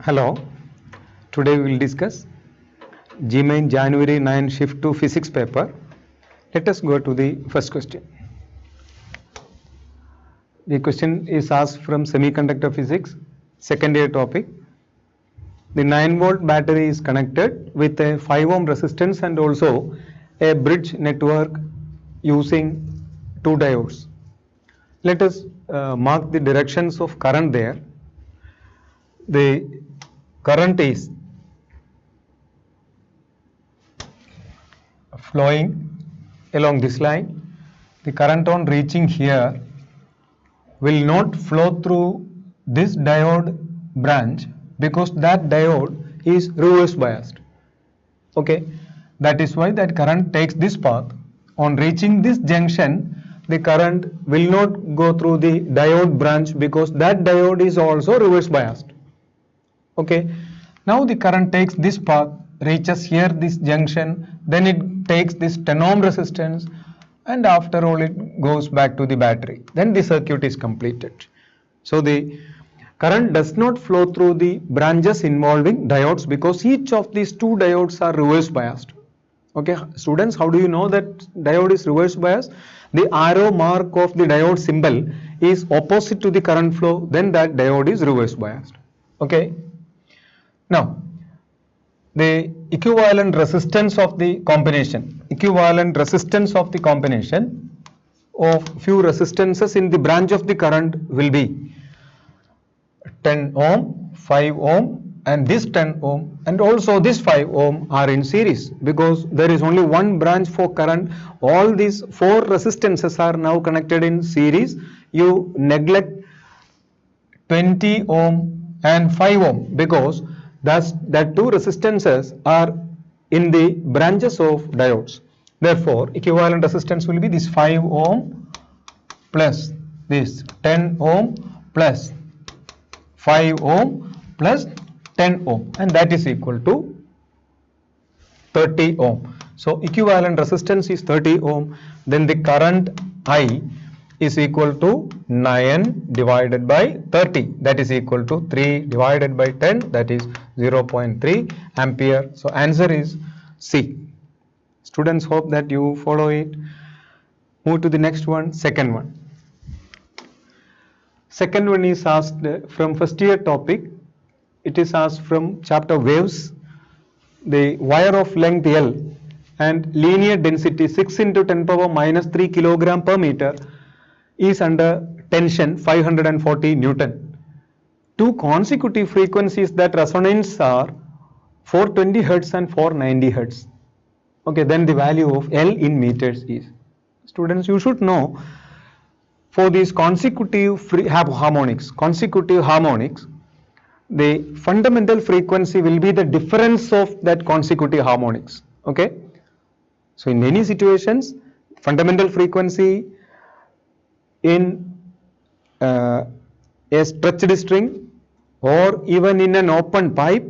Hello, today we will discuss GMAIN January 9 shift to physics paper. Let us go to the first question. The question is asked from semiconductor physics, second year topic. The 9-volt battery is connected with a 5 ohm resistance and also a bridge network using 2 diodes. Let us mark the directions of current there. The current is flowing along this line. The current on reaching here will not flow through this diode branch because that diode is reverse biased. Okay, that is why that current takes this path. On reaching this junction, the current will not go through the diode branch because that diode is also reverse biased. Okay, now the current takes this path, reaches here this junction, then it takes this 10 ohm resistance, and after all it goes back to the battery. Then the circuit is completed. So the current does not flow through the branches involving diodes because each of these 2 diodes are reverse biased. Okay, students, how do you know that diode is reverse biased? The arrow mark of the diode symbol is opposite to the current flow, then that diode is reverse biased. Okay. Now, the equivalent resistance of the combination of few resistances in the branch of the current will be 10 ohm, 5 ohm, and this 10 ohm and also this 5 ohm are in series because there is only one branch for current. All these 4 resistances are now connected in series. You neglect 20 ohm and 5 ohm because that 2 resistances are in the branches of diodes. Therefore, equivalent resistance will be this 5 ohm plus this 10 ohm plus 5 ohm plus 10 ohm, and that is equal to 30 ohm. So equivalent resistance is 30 ohm. Then the current I is equal to 9 divided by 30, that is equal to 3 divided by 10, that is 0.3 ampere. So answer is C. Students, hope that you follow it. Move to the next one, second one. Second one is asked from first year topic. It is asked from chapter waves. The wire of length L and linear density 6 into 10 power minus 3 kilogram per meter is under tension 540 Newton. 2 consecutive frequencies that resonance are 420 Hertz and 490 Hertz. Okay, then the value of L in meters is. Students, you should know for these consecutive harmonics, the fundamental frequency will be the difference of that consecutive harmonics. Okay, so in many situations, fundamental frequency in a stretched string or even in an open pipe,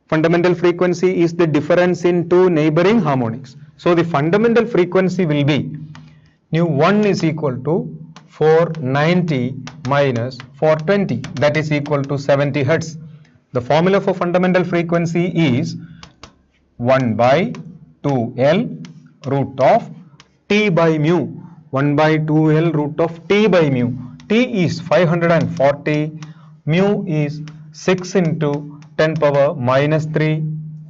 fundamental frequency is the difference in 2 neighboring harmonics. So the fundamental frequency will be nu1 is equal to 490 minus 420, that is equal to 70 Hertz. The formula for fundamental frequency is 1 by 2L root of T by mu. 1 by 2L root of T by mu. T is 540, mu is 6 into 10 power minus 3.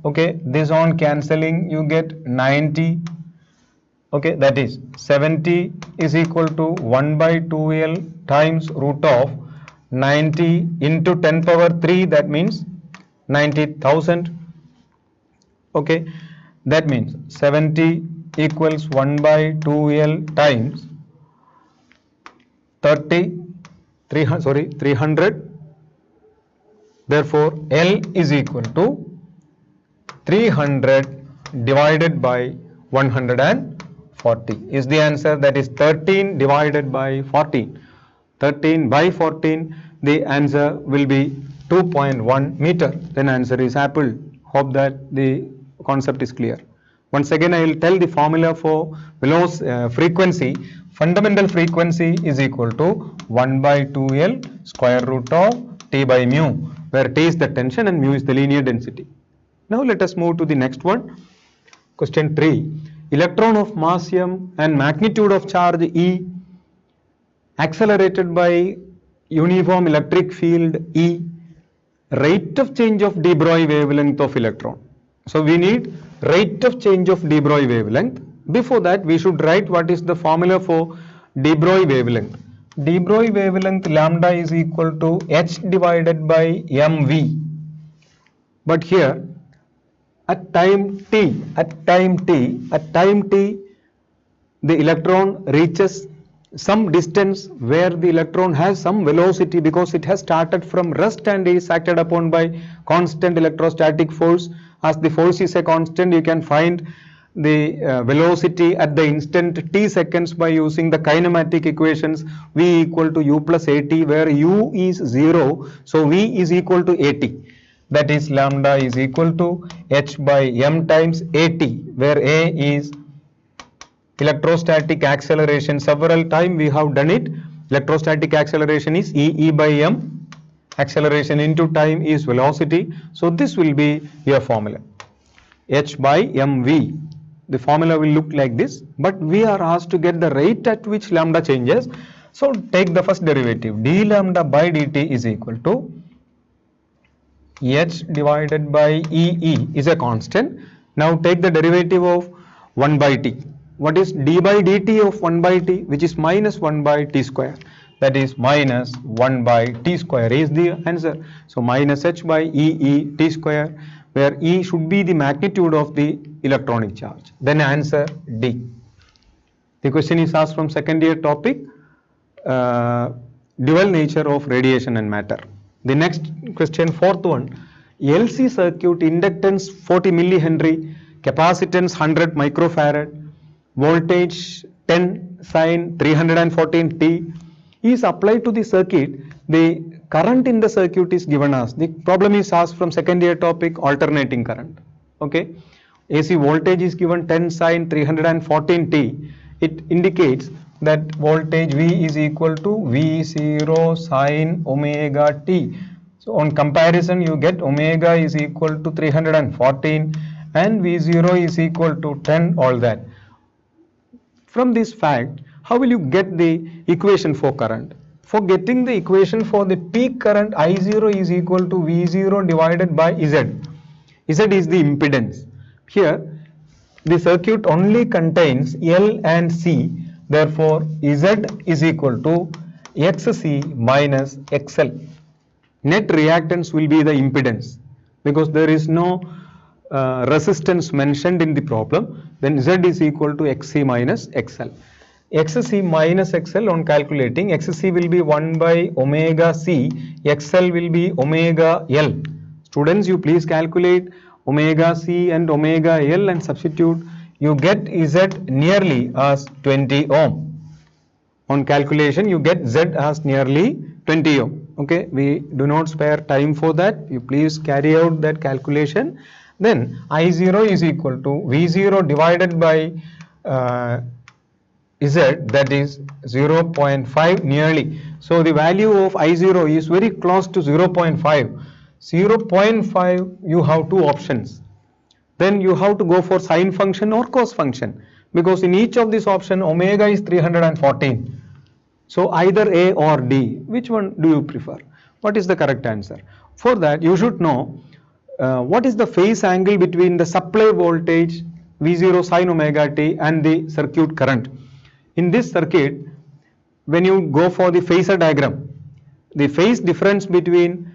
Okay, this on cancelling you get 90. Okay, that is 70 is equal to 1 by 2L times root of 90 into 10 power 3, that means 90,000. Okay, that means 70 equals 1 by 2L times 300. Therefore, L is equal to 300 divided by 140 is the answer. That is 13 divided by 14. 13 by 14, the answer will be 2.1 meter. Then answer is apple. Hope that the concept is clear. Once again, I will tell the formula for frequency. Fundamental frequency is equal to 1 by 2L square root of T by mu. where T is the tension and mu is the linear density. Now let us move to the next one. Question 3. Electron of mass m and magnitude of charge E accelerated by uniform electric field E, rate of change of de Broglie wavelength of electron. So we need rate of change of de Broglie wavelength. Before that, we should write what is the formula for de Broglie wavelength. De Broglie wavelength lambda is equal to h divided by mv. But here at time t, the electron reaches some distance where the electron has some velocity because it has started from rest and is acted upon by constant electrostatic force. As the force is a constant, you can find the velocity at the instant t seconds by using the kinematic equations v equal to u plus at, where u is 0, so v is equal to at. That is lambda is equal to h by m times at, where a is electrostatic acceleration. Several times we have done it. Electrostatic acceleration is E by m. Acceleration into time is velocity. So this will be your formula. H by mv. The formula will look like this, but we are asked to get the rate at which lambda changes. So take the first derivative. D lambda by dt is equal to h divided by E is a constant. Now take the derivative of 1 by t. What is d by dt of 1 by t, which is minus 1 by t square? That is minus 1 by t square is the answer. So minus h by t square, where E should be the magnitude of the electronic charge. Then answer D. The question is asked from second year topic, dual nature of radiation and matter. The next question, fourth one, LC circuit, inductance 40 millihenry, capacitance 100 microfarad, voltage 10 sin 314t is applied to the circuit. The current in the circuit is given as, the problem is asked from second year topic, alternating current. Okay, AC voltage is given 10 sin 314t. It indicates that voltage V is equal to V0 sin omega t. So on comparison, you get omega is equal to 314 and V0 is equal to 10, all that. From this fact, how will you get the equation for current? For getting the equation for the peak current, I0 is equal to V0 divided by Z. Z is the impedance. Here, the circuit only contains L and C. Therefore, Z is equal to XC minus XL. Net reactance will be the impedance because there is no resistance mentioned in the problem. Then Z is equal to XC minus XL. XC minus XL on calculating, XC will be 1 by omega C, XL will be omega L. Students, you please calculate omega C and omega L and substitute. You get Z nearly as 20 ohm. On calculation, you get Z as nearly 20 ohm. Okay, we do not spare time for that. You please carry out that calculation. Then I0 is equal to V0 divided by Z, that is 0.5 nearly. So the value of I0 is very close to 0.5. 0.5, you have two options. Then you have to go for sine function or cos function, because in each of these option omega is 314. So either A or D, which one do you prefer? What is the correct answer? For that, you should know what is the phase angle between the supply voltage V0 sin omega t and the circuit current. In this circuit, when you go for the phasor diagram, the phase difference between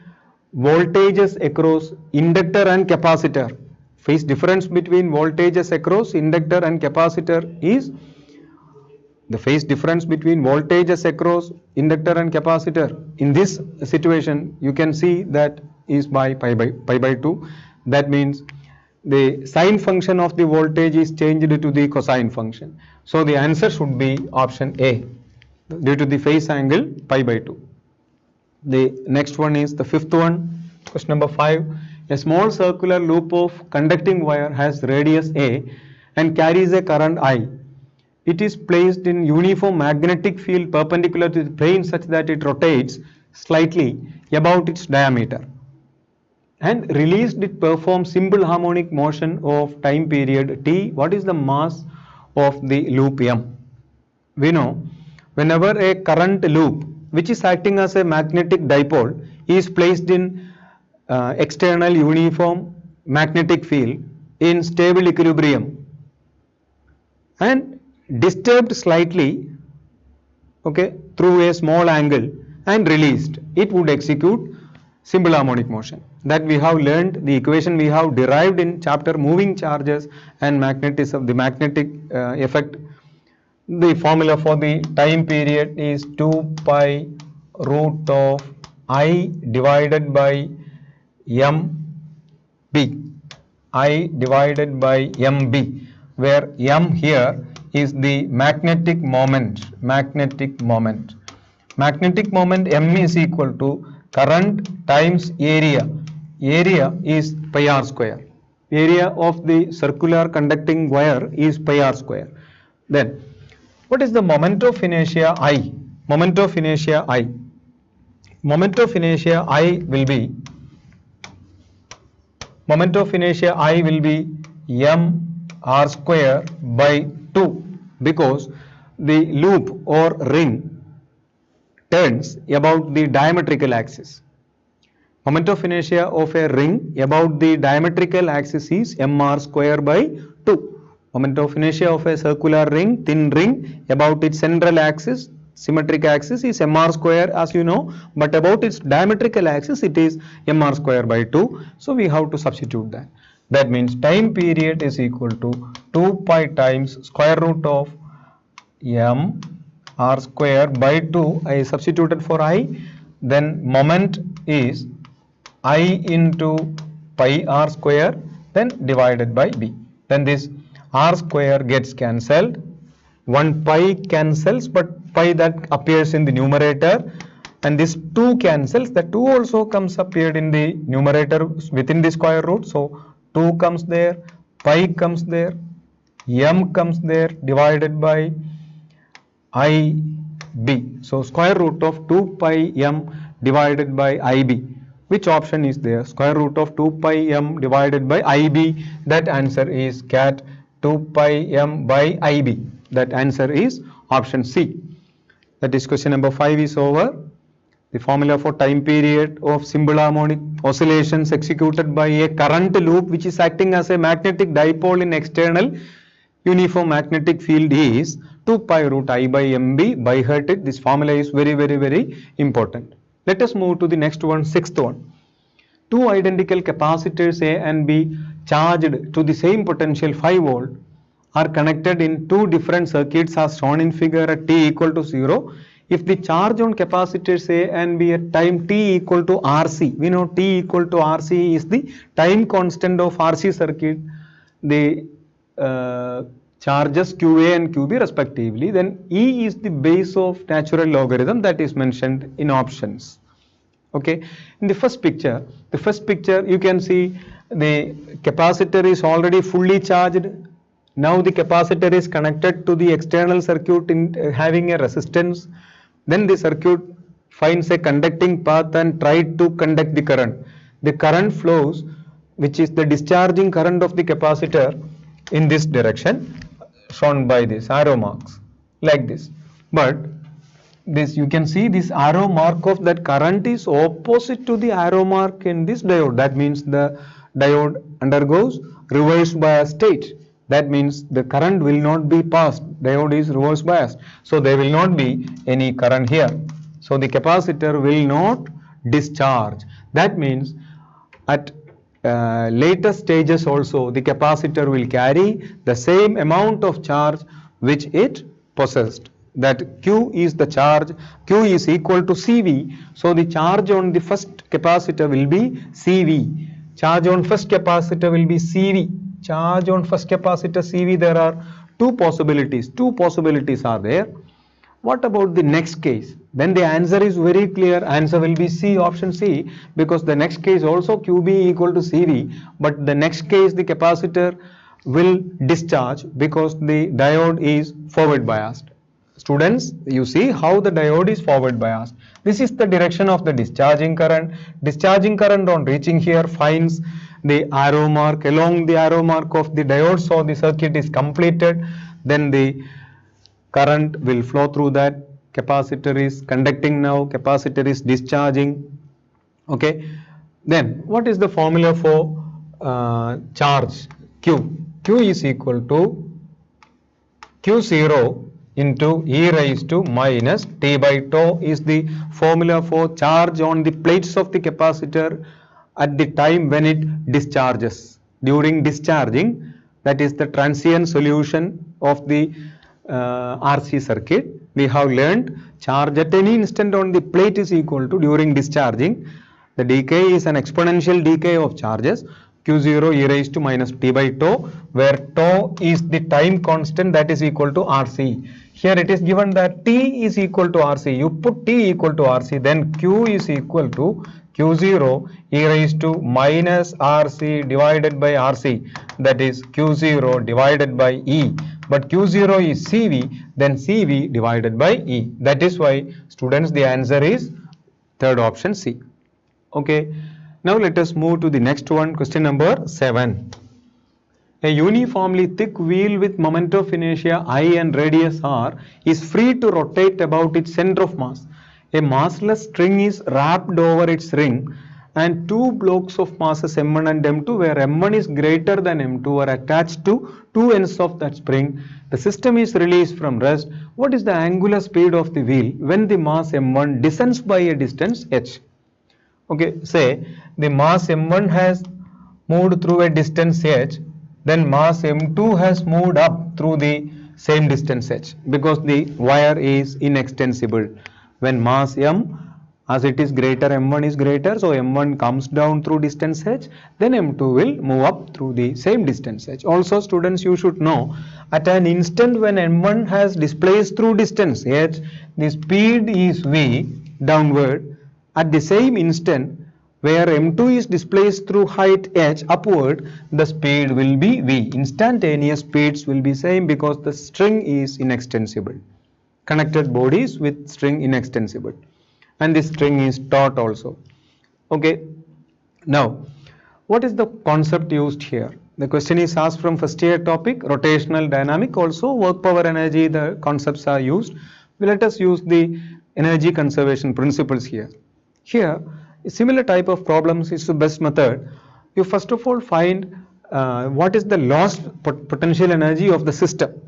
voltages across inductor and capacitor, phase difference between voltages across inductor and capacitor is, the phase difference between voltages across inductor and capacitor in this situation, you can see that is by pi by 2. That means the sine function of the voltage is changed to the cosine function. So the answer should be option A, due to the phase angle pi by 2. The next one is the fifth one, question number 5. A small circular loop of conducting wire has radius A and carries a current I. It is placed in uniform magnetic field perpendicular to the plane such that it rotates slightly about its diameter. and released it performs simple harmonic motion of time period t. What is the mass of the loop m? We know whenever a current loop which is acting as a magnetic dipole is placed in external uniform magnetic field in stable equilibrium and disturbed slightly, okay, through a small angle and released, it would execute simple harmonic motion. That we have learned, the equation we have derived in chapter moving charges and magnetism, the magnetic effect. The formula for the time period is 2 pi root of I divided by mb, I divided by mb, where m here is the magnetic moment. Magnetic moment m is equal to current times area. Area is pi r square. Area of the circular conducting wire is pi r square. Then what is the moment of inertia I? Moment of inertia I. Moment of inertia I will be m r square by 2, because the loop or ring turns about the diametrical axis. Moment of inertia of a ring about the diametrical axis is mr square by 2. Moment of inertia of a circular ring, thin ring, about its central axis, symmetric axis, is mr square, as you know, but about its diametrical axis it is mr square by 2. So we have to substitute that. That means time period is equal to 2 pi times square root of m r square by 2. I substituted for I. Then moment is I into pi r square, then divided by b. Then this r square gets cancelled. 1 pi cancels, but pi that appears in the numerator, and this 2 cancels. The 2 also comes appeared in the numerator within the square root. So 2 comes there, pi comes there, m comes there, divided by IB. So square root of 2 pi m divided by IB. Which option is there? Square root of 2 pi m divided by IB. That answer is cat 2 pi m by IB. That answer is option C. That is question number 5 is over. The formula for time period of simple harmonic oscillations executed by a current loop which is acting as a magnetic dipole in external uniform magnetic field is 2 pi root I by mb. By heart it. This formula is very important. Let us move to the next one, sixth one. Two identical capacitors A and B charged to the same potential 5 volt are connected in two different circuits as shown in figure at t equal to 0. If the charge on capacitors A and B at time t equal to RC, we know t equal to RC is the time constant of RC circuit, the charges QA and QB respectively, then E is the base of natural logarithm that is mentioned in options. Okay, in the first picture you can see the capacitor is already fully charged. Now the capacitor is connected to the external circuit in having a resistance. Then the circuit finds a conducting path and tries to conduct the current. The current flows, which is the discharging current of the capacitor, in this direction shown by this arrow marks like this. But this, you can see this arrow mark of that current is opposite to the arrow mark in this diode. That means the diode undergoes reverse bias state. That means the current will not be passed. Diode is reverse biased, so there will not be any current here. So the capacitor will not discharge. That means at later stages also the capacitor will carry the same amount of charge which it possessed. That Q is the charge, Q is equal to CV. So the charge on the first capacitor will be CV. Charge on first capacitor will be CV. Charge on first capacitor CV. There are two possibilities. Two possibilities are there. What about the next case? Then the answer is very clear. Answer will be C, option C, because the next case also QB equal to CV, but the next case the capacitor will discharge because the diode is forward biased. students, you see how the diode is forward biased. This is the direction of the discharging current. Discharging current on reaching here finds the arrow mark, along the arrow mark of the diode, so the circuit is completed. Then the current will flow through that. Capacitor is conducting now, capacitor is discharging. Okay, then what is the formula for charge Q? Q is equal to Q0 into e raised to minus t by tau is the formula for charge on the plates of the capacitor at the time when it discharges. During discharging, that is the transient solution of the RC circuit, we have learned charge at any instant on the plate is equal to, during discharging, the decay is an exponential decay of charges, Q0 e raised to minus t by tau, where tau is the time constant, that is equal to RC. Here it is given that t is equal to RC. You put t equal to RC, then Q is equal to Q0 e raised to minus RC divided by RC, that is Q0 divided by E. But Q0 is CV, then CV divided by E. That is why, students, the answer is third option C. Okay, now let us move to the next one, question number 7. A uniformly thick wheel with moment of inertia I and radius r is free to rotate about its center of mass. A massless string is wrapped over its ring and two blocks of masses m1 and m2, where m1 is greater than m2, are attached to two ends of that spring. The system is released from rest. What is the angular speed of the wheel when the mass m1 descends by a distance h? Okay, say the mass m1 has moved through a distance h, then mass m2 has moved up through the same distance h, because the wire is inextensible. When mass m, as it is greater, m1 is greater, so m1 comes down through distance h, then m2 will move up through the same distance h. Also, students, you should know, at an instant when m1 has displaced through distance h, the speed is v downward. At the same instant where m2 is displaced through height h upward, the speed will be v. Instantaneous speeds will be same because the string is inextensible. Connected bodies with string inextensible, and the string is taut also. Okay, now what is the concept used here? The question is asked from first year topic, rotational dynamic, also work power energy, the concepts are used. Let us use the energy conservation principles here. Here, a similar type of problems is the best method. You first of all find what is the lost potential energy of the system.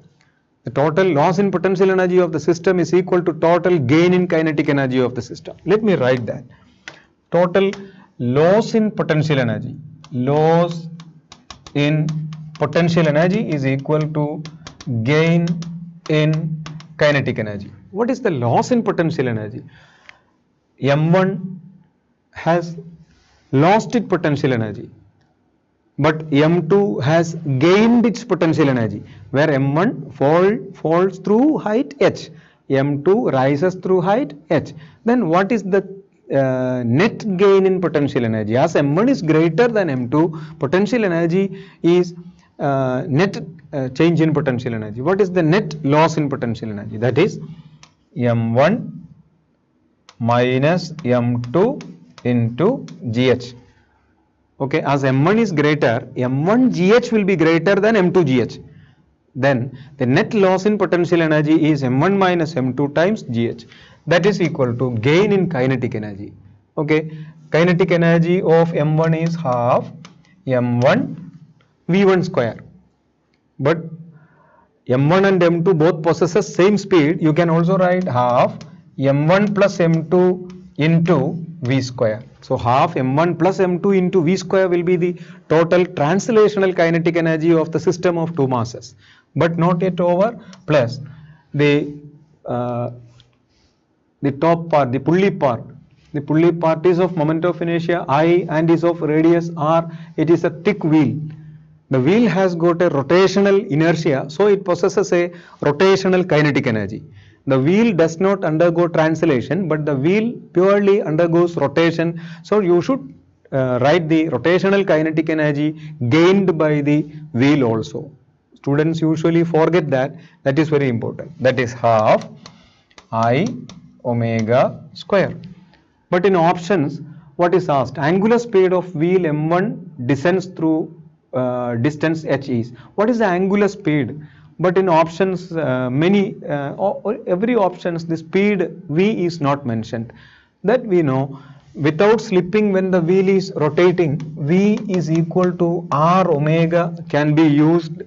The total loss in potential energy of the system is equal to total gain in kinetic energy of the system. Let me write that. Total loss in potential energy. Loss in potential energy is equal to gain in kinetic energy. What is the loss in potential energy? M1 has lost its potential energy, but M2 has gained its potential energy, where M1 falls through height h, M2 rises through height h. Then what is the net gain in potential energy? As M1 is greater than M2, potential energy is net change in potential energy. What is the net loss in potential energy? That is M1 minus M2 into GH. Okay, as M1 is greater, M1 GH will be greater than M2 GH. Then the net loss in potential energy is M1 minus M2 times GH. That is equal to gain in kinetic energy. Okay, kinetic energy of M1 is half M1 V1 square. But M1 and M2 both possesses same speed. You can also write half M1 plus M2 into V square. So half M1 plus M2 into V square will be the total translational kinetic energy of the system of two masses, but not yet over, plus the top part, the pulley part. The pulley part is of moment of inertia I and is of radius r. It is a thick wheel. The wheel has got a rotational inertia, so it possesses a rotational kinetic energy. The wheel does not undergo translation, but the wheel purely undergoes rotation. So you should write the rotational kinetic energy gained by the wheel also. Students usually forget that. That is very important. That is half I omega square. But in options, what is asked? Angular speed of wheel m1 descends through distance h is. What is the angular speed? But in options, every options, the speed v is not mentioned. That we know. Without slipping, when the wheel is rotating, v is equal to r omega can be used.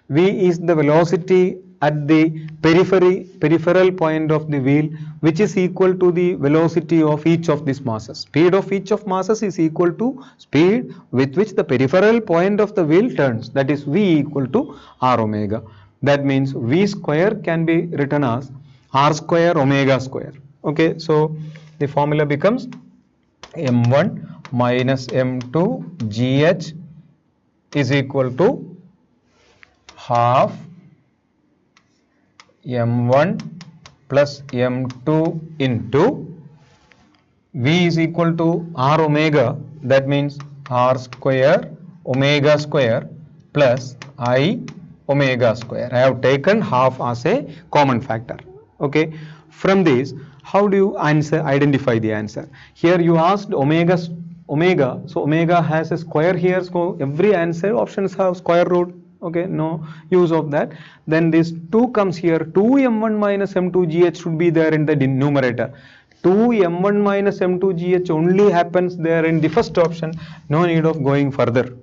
V is the velocity at the peripheral point of the wheel, which is equal to the velocity of each of these masses. Speed of each of masses is equal to speed with which the peripheral point of the wheel turns. That is V equal to R omega. That means V square can be written as R square omega square. Okay, so the formula becomes M1 minus M2 GH is equal to half M1 plus M2 into V is equal to R omega, that means R square omega square plus I omega square. I have taken half as a common factor. Okay, from this, how do you identify the answer? Here you asked omega, so omega has a square here, so every answer options have square root. Okay, no use of that. Then this 2 comes here, 2m1 minus m2gh should be there in the numerator. 2m1 minus m2gh only happens there in the first option, no need of going further.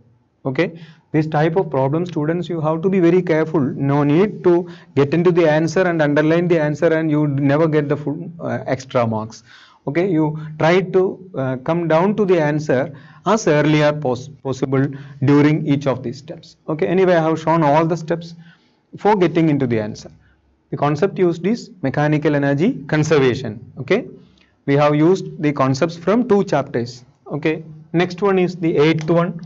Okay, this type of problem, students, you have to be very careful. No need to get into the answer and underline the answer and you never get the full extra marks. Okay, you try to come down to the answer as early as possible during each of these steps. Okay, anyway, I have shown all the steps for getting into the answer. The concept used is mechanical energy conservation. Okay, we have used the concepts from 2 chapters. Okay, next one is the 8th one.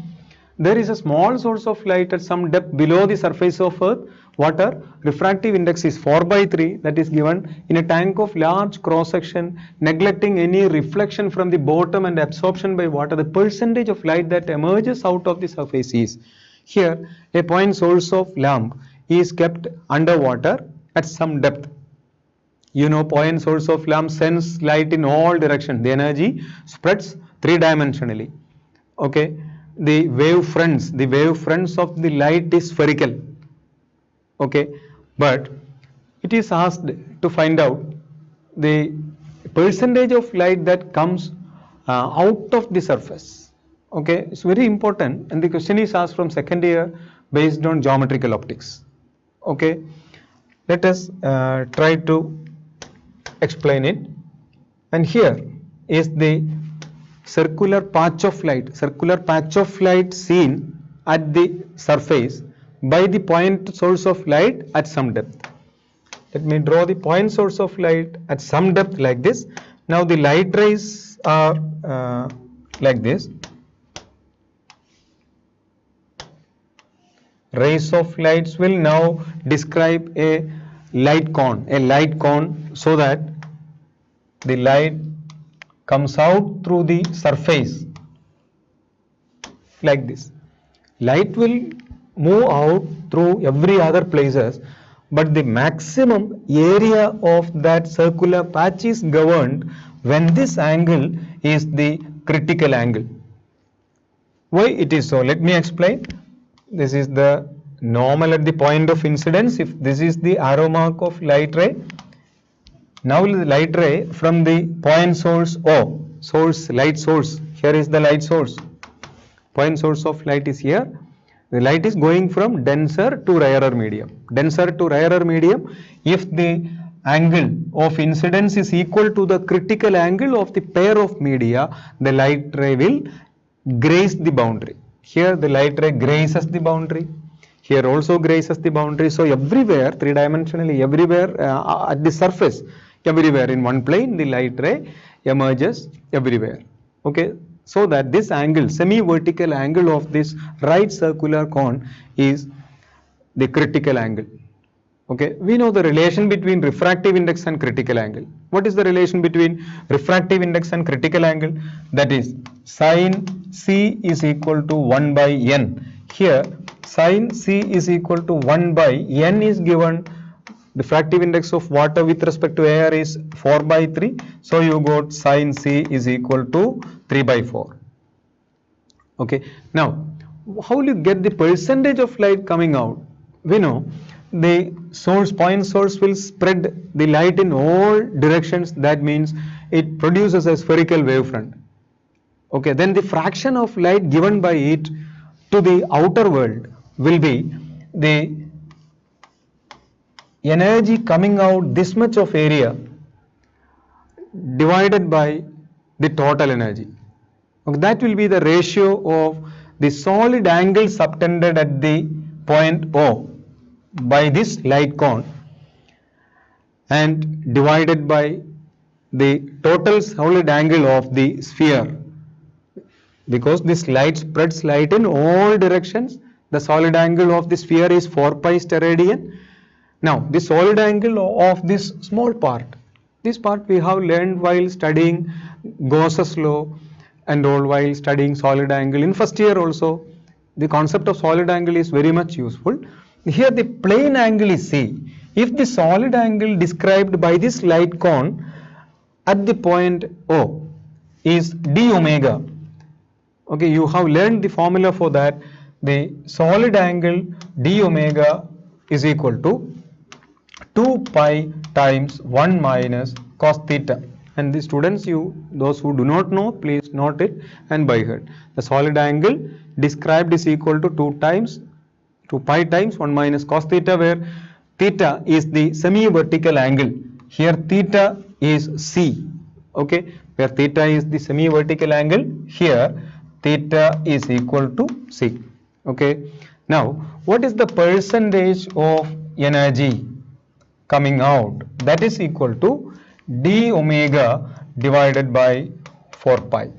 There is a small source of light at some depth below the surface of earth. Water refractive index is 4/3, that is given in a tank of large cross section, neglecting any reflection from the bottom and absorption by water. The percentage of light that emerges out of the surface is. Here a point source of lamp is kept underwater at some depth. You know, point source of lamp sends light in all directions. The energy spreads 3-dimensionally. Okay, the wave fronts of the light is spherical. Okay, but it is asked to find out the percentage of light that comes out of the surface. Okay, it's very important, and the question is asked from second year based on geometrical optics. Okay, let us try to explain it. And here is the circular patch of light seen at the surface by the point source of light at some depth. Let me draw the point source of light at some depth like this. Now the light rays are like this. Rays of lights will now describe a light cone, so that the light comes out through the surface like this. Light will move out through every other places, but the maximum area of that circular patch is governed when this angle is the critical angle. Why it is so? Let me explain. This is the normal at the point of incidence. If this is the arrow mark of light ray, now the light ray from the point source O, light source, here is the light source. Point source of light is here. The light is going from denser to rarer medium. If the angle of incidence is equal to the critical angle of the pair of media, the light ray will graze the boundary. Here the light ray grazes the boundary. Here also grazes the boundary. So everywhere, 3-dimensionally, everywhere at the surface, everywhere in one plane, the light ray emerges everywhere. Okay, so that this angle, semi-vertical angle of this right circular cone is the critical angle. Okay, we know the relation between refractive index and critical angle. What is the relation between refractive index and critical angle? That is sin C is equal to 1/n. Here Sin C is equal to 1 by n is given. Diffractive index of water with respect to air is 4 by 3. So you got sin C is equal to 3 by 4. Okay. Now, how will you get the percentage of light coming out? We know the point source will spread the light in all directions. That means it produces a spherical wavefront. Okay. Then the fraction of light given by it to the outer world will be the energy coming out this much of area divided by the total energy. Okay, that will be the ratio of the solid angle subtended at the point O by this light cone and divided by the total solid angle of the sphere. Because this light spreads light in all directions, the solid angle of the sphere is 4 pi steradian. Now, the solid angle of this small part, this part we have learned while studying Gauss's law and all, while studying solid angle in first year also. The concept of solid angle is very much useful. Here the plane angle is C. If the solid angle described by this light cone at the point O is d omega. Okay, you have learned the formula for that. The solid angle d omega is equal to 2 pi times 1 minus cos theta. And the students, those who do not know, please note it and by heart. The solid angle described is equal to 2 pi times 1 minus cos theta, where theta is the semi-vertical angle. Here theta is C. Okay, where theta is the semi-vertical angle, here theta is equal to C. Okay, now what is the percentage of energy coming out? That is equal to d omega divided by 4 pi.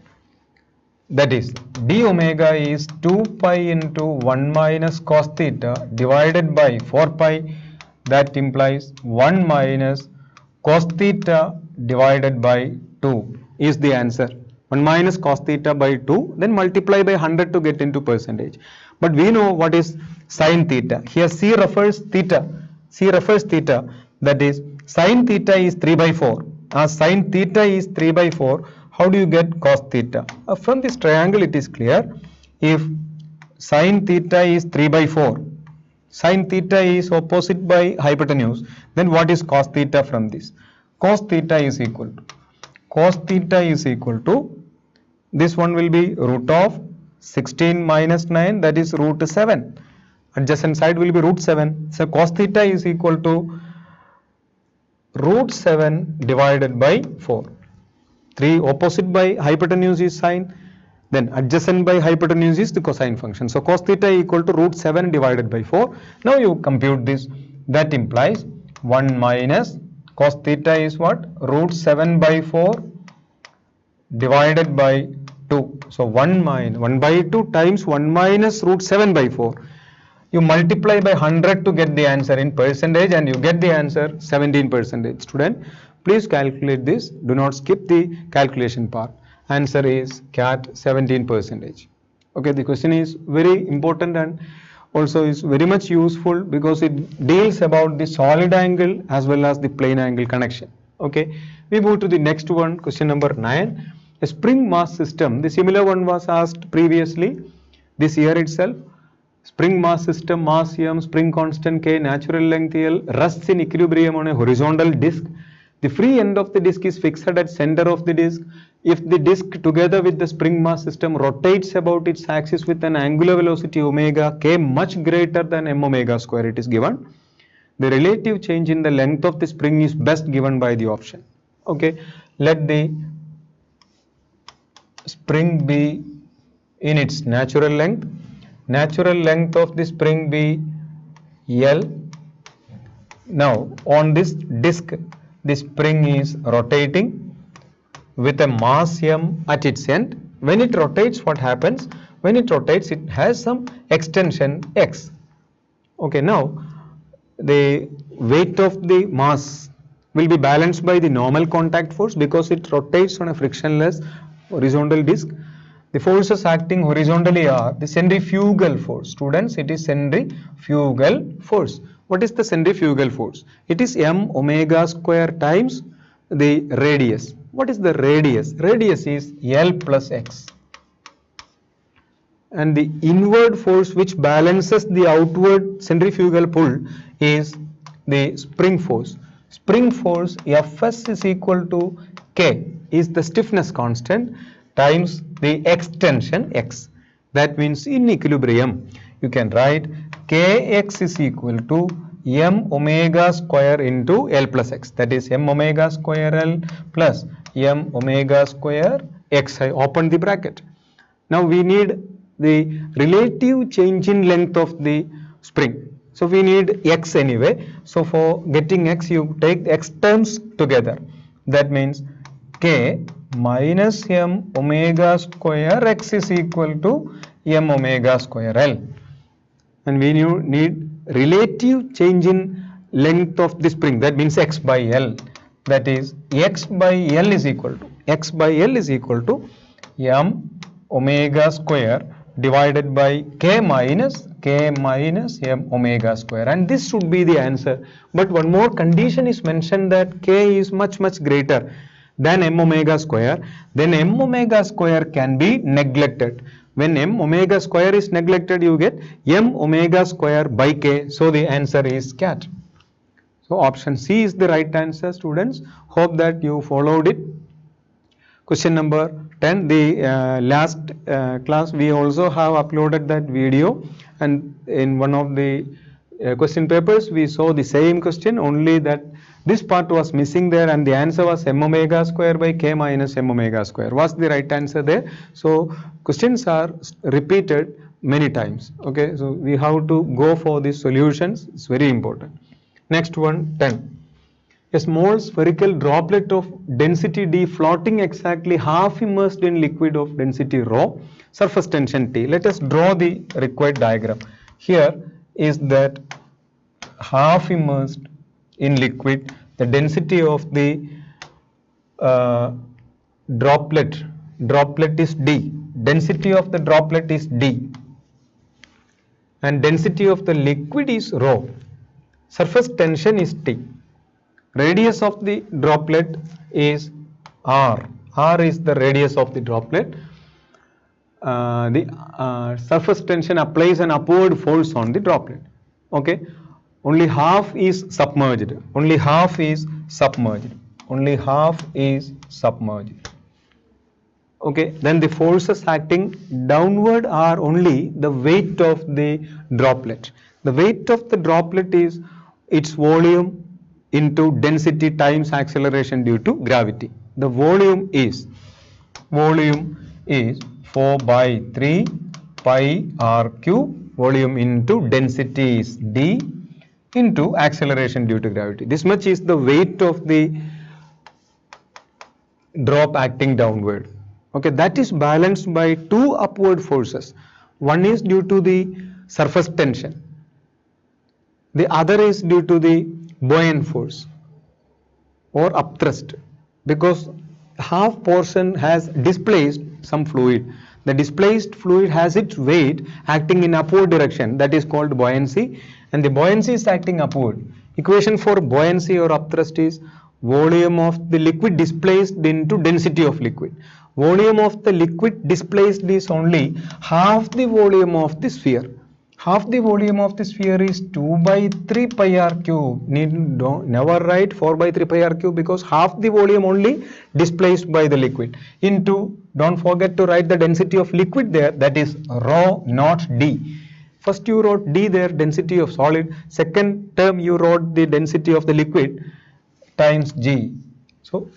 That is, d omega is 2 pi into 1 minus cos theta divided by 4 pi. That implies 1 minus cos theta divided by 2 is the answer. 1 minus cos theta by 2, then multiply by 100 to get into percentage. But we know what is sin theta. Here C refers theta. C refers theta. That is, sin theta is 3 by 4. As sin theta is 3 by 4, how do you get cos theta? From this triangle it is clear. If sin theta is 3 by 4, sin theta is opposite by hypotenuse, then what is cos theta from this? Cos theta is equal to, this one will be root of 16 minus 9, that is root 7. Adjacent side will be root 7. So cos theta is equal to root 7 divided by 4. 3 opposite by hypotenuse is sine, then adjacent by hypotenuse is the cosine function. So cos theta equal to root 7 divided by 4. Now you compute this. That implies 1 minus cos theta is what? Root 7 by 4 divided by 2. So 1 by 2 times 1 minus root 7 by 4. You multiply by 100 to get the answer in percentage, and you get the answer 17%. Student, please calculate this. Do not skip the calculation part. Answer is cat 17%. Okay, the question is very important and also is very much useful because it deals about the solid angle as well as the plane angle connection. Okay, we move to the next one, question number 9. A spring mass system. The similar one was asked previously this year itself. Spring mass system, mass m, spring constant k, natural length L, rests in equilibrium on a horizontal disk. The free end of the disk is fixed at center of the disk. If the disk together with the spring mass system rotates about its axis with an angular velocity omega k much greater than m omega square, it is given. The relative change in the length of the spring is best given by the option. Okay, let the spring be in its natural length. Natural length of the spring be L. Now on this disk, the spring is rotating with a mass m at its end. When it rotates, what happens? When it rotates, it has some extension x. Okay, now the weight of the mass will be balanced by the normal contact force because it rotates on a frictionless horizontal disk. The forces acting horizontally are the centrifugal force. Students, it is centrifugal force. What is the centrifugal force? It is m omega square times the radius. What is the radius? Radius is L plus x. And the inward force which balances the outward centrifugal pull is the spring force. Spring force Fs is equal to K is the stiffness constant times the extension x. That means in equilibrium you can write Kx is equal to m omega square into L plus x. That is m omega square L plus m omega square x. I open the bracket. Now we need the relative change in length of the spring. So we need x anyway. So for getting x, you take x terms together. That means K minus m omega square x is equal to m omega square L. And we need relative change in length of the spring. That means x by L. That is x by L is equal to m omega square divided by k minus m omega square, and this should be the answer. But one more condition is mentioned, that k is much greater than m omega square. Then m omega square can be neglected. When m omega square is neglected, you get m omega square by k. So the answer is cat. So option C is the right answer, students. Hope that you followed it. Question number 10, the last class we also have uploaded that video, and in one of the question papers we saw the same question, only that this part was missing there, and the answer was m omega square by k minus m omega square was the right answer there. So questions are repeated many times. Okay, so we have to go for the solutions. It's very important. Next one, 10. A small spherical droplet of density d floating exactly half immersed in liquid of density rho, surface tension T. Let us draw the required diagram. Here is that half immersed in liquid, the density of the droplet is d. Density of the droplet is d, and density of the liquid is rho. Surface tension is T. Radius of the droplet is r. R is the radius of the droplet. The surface tension applies an upward force on the droplet. Okay, only half is submerged. Only half is submerged. Okay, then the forces acting downward are only the weight of the droplet. The weight of the droplet is its volume into density times acceleration due to gravity. The volume is 4 by 3 pi r cube. Volume into density is d into acceleration due to gravity. This much is the weight of the drop acting downward. Okay, that is balanced by two upward forces. One is due to the surface tension. The other is due to the buoyant force or upthrust, because half portion has displaced some fluid. The displaced fluid has its weight acting in upward direction, that is called buoyancy, and the buoyancy is acting upward. Equation for buoyancy or upthrust is volume of the liquid displaced into density of liquid. Volume of the liquid displaced is only half the volume of the sphere. Half the volume of the sphere is 2 by 3 pi r cube. Never write 4 by 3 pi r cube, because half the volume only displaced by the liquid. Into, don't forget to write the density of liquid there, that is rho not d. First you wrote d there, density of solid. Second term you wrote the density of the liquid times g. So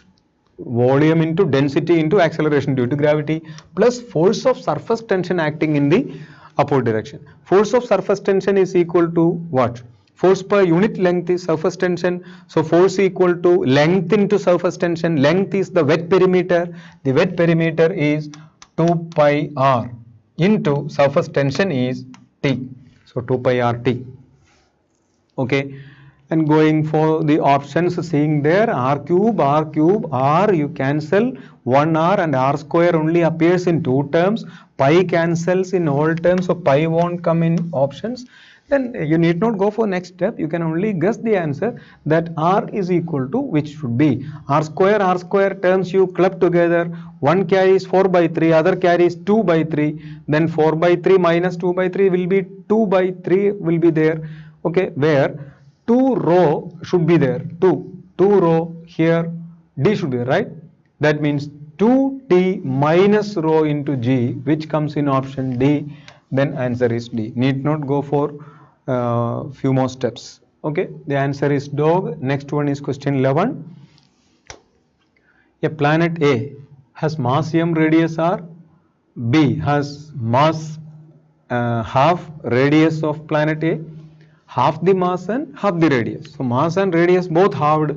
volume into density into acceleration due to gravity plus force of surface tension acting in the upward direction. Force of surface tension is equal to what? Force per unit length is surface tension. So force equal to length into surface tension. Length is the wet perimeter. The wet perimeter is 2 pi r into surface tension is T. So 2 pi r T. Okay. and going for the options, seeing there r cube, r, you cancel 1r and r square only appears in two terms, pi cancels in all terms, so pi won't come in options. Then you need not go for next step, you can only guess the answer that r is equal to which should be r square terms you club together, one carries 4 by 3, other carries 2 by 3, then 4 by 3 minus 2 by 3 will be 2 by 3 will be there, okay, where 2 row should be there, 2 row here, d should be there, right? That means 2t minus rho into g, which comes in option D, then answer is D. Need not go for few more steps. Okay, the answer is dog. Next one is question 11. A planet A has mass m, radius r. B has mass half radius of planet A, half the mass and half the radius. So mass and radius both halved.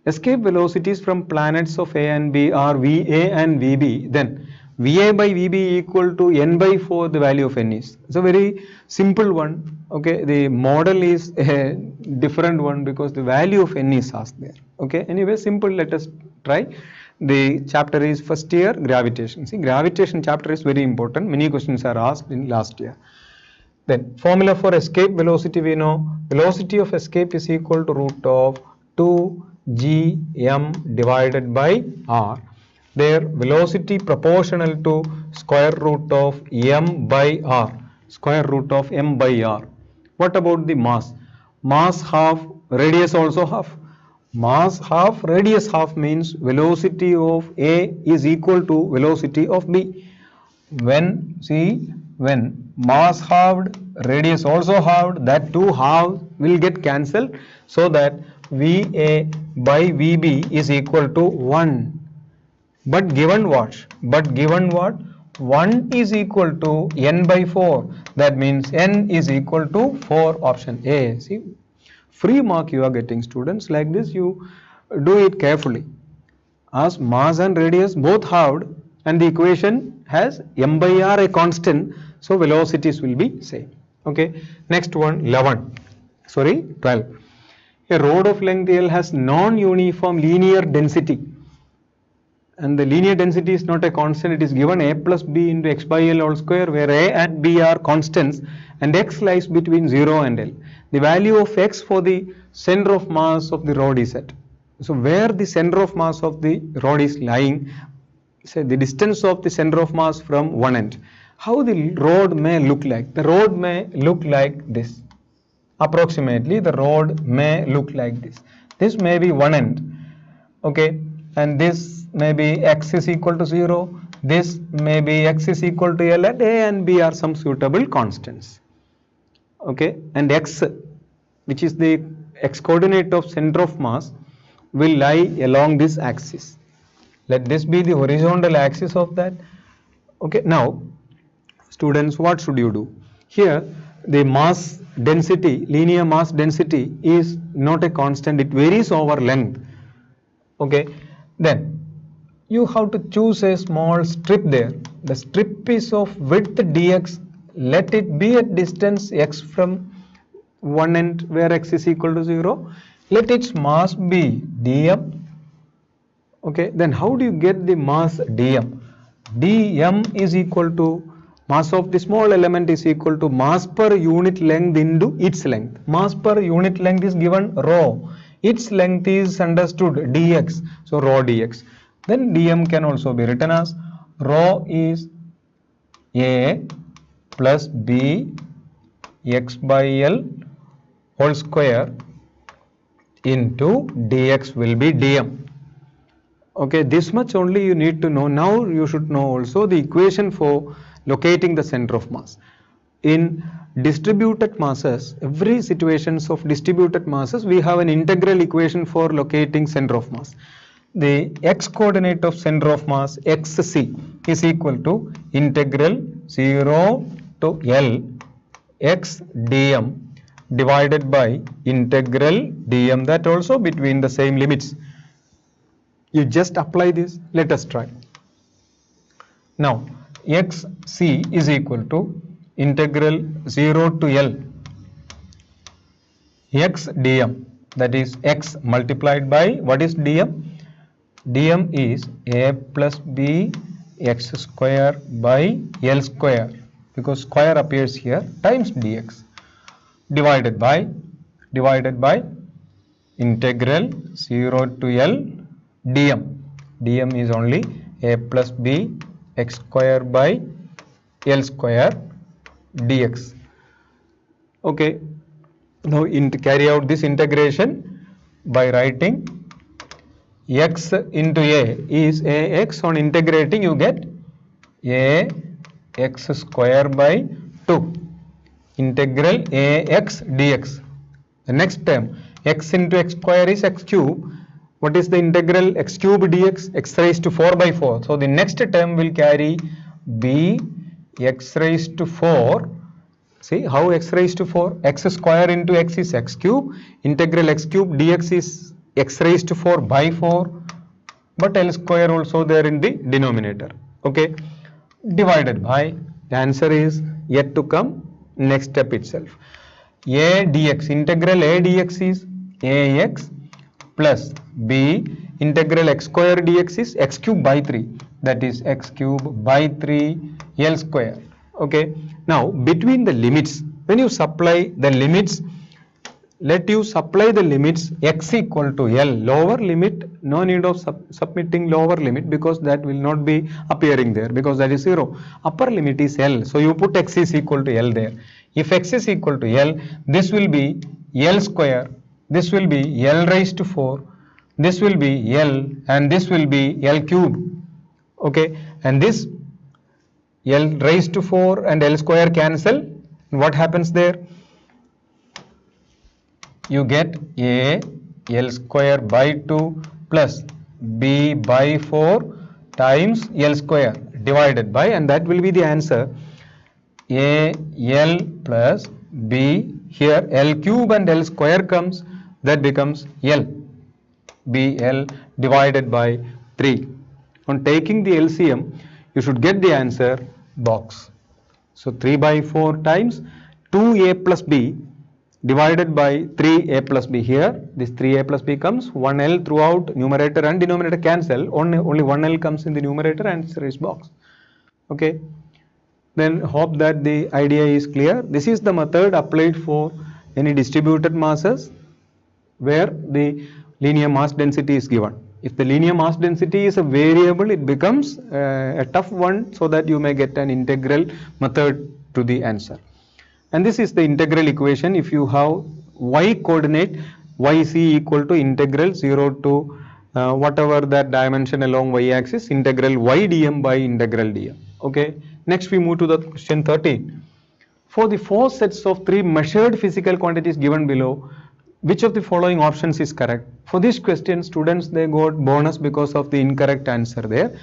Escape velocities from planets of A and B are VA and VB. Then VA by VB equal to n by 4 the value of n is. It's a very simple one. Okay, the model is a different one because the value of n is asked there. Okay, anyway, simple. Let us try. The chapter is first year gravitation. See, gravitation chapter is very important. Many questions are asked in last year. Then formula for escape velocity we know. Velocity of escape is equal to root of 2gm divided by r. Their velocity proportional to square root of m by r. Square root of m by r. What about the mass? Mass half, radius also half. Mass half, radius half means velocity of A is equal to velocity of B. When mass halved, radius also halved, that two halves will get cancelled, so that VA by VB is equal to 1. But given what? 1 is equal to n by 4. That means n is equal to 4, option A. See, free mark you are getting, students. Like this you do it carefully. As mass and radius both halved and the equation has m by r a constant, so velocities will be same. Okay, next one 12. A rod of length L has non-uniform linear density, and the linear density is not a constant, it is given a plus b into x by L whole square, where a and b are constants and x lies between 0 and L. The value of x for the center of mass of the rod is set. So where the center of mass of the rod is lying, say the distance of the center of mass from one end, how the rod may look like? The rod may look like this. Approximately the rod may look like this. This may be one end, okay, and this may be x is equal to 0, this may be x is equal to L, and a and b are some suitable constants, okay, and x, which is the x coordinate of center of mass, will lie along this axis. Let this be the horizontal axis of that. Okay, now students, what should you do? Here the mass density, linear mass density is not a constant, it varies over length. Okay, then you have to choose a small strip there. The strip is of width dx, let it be at distance x from one end where x is equal to 0, let its mass be dm. Okay, then how do you get the mass dm? Dm is equal to mass of the small element is equal to mass per unit length into its length. Mass per unit length is given rho, its length is understood dx, so rho dx. Then dm can also be written as rho is a plus b x by L whole square into dx will be dm. Okay, this much only you need to know. Now you should know also the equation for locating the center of mass. In distributed masses, every situations of distributed masses, we have an integral equation for locating center of mass. The x coordinate of center of mass xc is equal to integral 0 to L x dm divided by integral dm, that also between the same limits. You just apply this. Let us try. Now xc is equal to integral 0 to L x dm, that is x multiplied by, what is dm? dm is a plus b x square by l square, because square appears here, times dx, divided by integral 0 to l dm. dm is only a plus b x square by l square dx. Okay, now carry out this integration by writing x into a is ax, on integrating you get a x square by 2 integral ax dx. The next term, x into x square is x cube. What is the integral x cube dx? X raised to 4 by 4. So the next term will carry b x raised to 4. See how x raised to 4? X square into x is x cube. Integral x cube dx is x raised to 4 by 4. But L square also there in the denominator. Okay. Divided by, the answer is yet to come, next step itself. A dx, integral a dx is ax plus b integral x square dx is x cube by 3, that is x cube by 3 L square. Okay. Now between the limits, when you supply the limits, let you supply the limits x equal to L, lower limit, no need of submitting lower limit, because that will not be appearing there, because that is 0. Upper limit is L, so you put x is equal to L there. If x is equal to L, this will be L square, this will be L raised to 4, this will be L, and this will be L cube. Okay, and this L raised to 4 and L square cancel. What happens there? You get a L square by 2 plus b by 4 times L square divided by, and that will be the answer, a L plus b, here L cube and L square comes, that becomes L, b L divided by 3. On taking the LCM, you should get the answer box. So 3 by 4 times 2a plus b divided by 3a plus b. Here this 3a plus b comes, 1l throughout, numerator and denominator cancel, only 1l comes in the numerator, and answer is box. Okay, then hope that the idea is clear. This is the method applied for any distributed masses where the linear mass density is given. If the linear mass density is a variable, it becomes a tough one, so that you may get an integral method to the answer. And this is the integral equation. If you have y coordinate, yc equal to integral 0 to whatever that dimension along y axis, integral y dm by integral dm. Okay. Next we move to the question 13. For the 4 sets of 3 measured physical quantities given below, which of the following options is correct? For this question, students, they got bonus because of the incorrect answer there.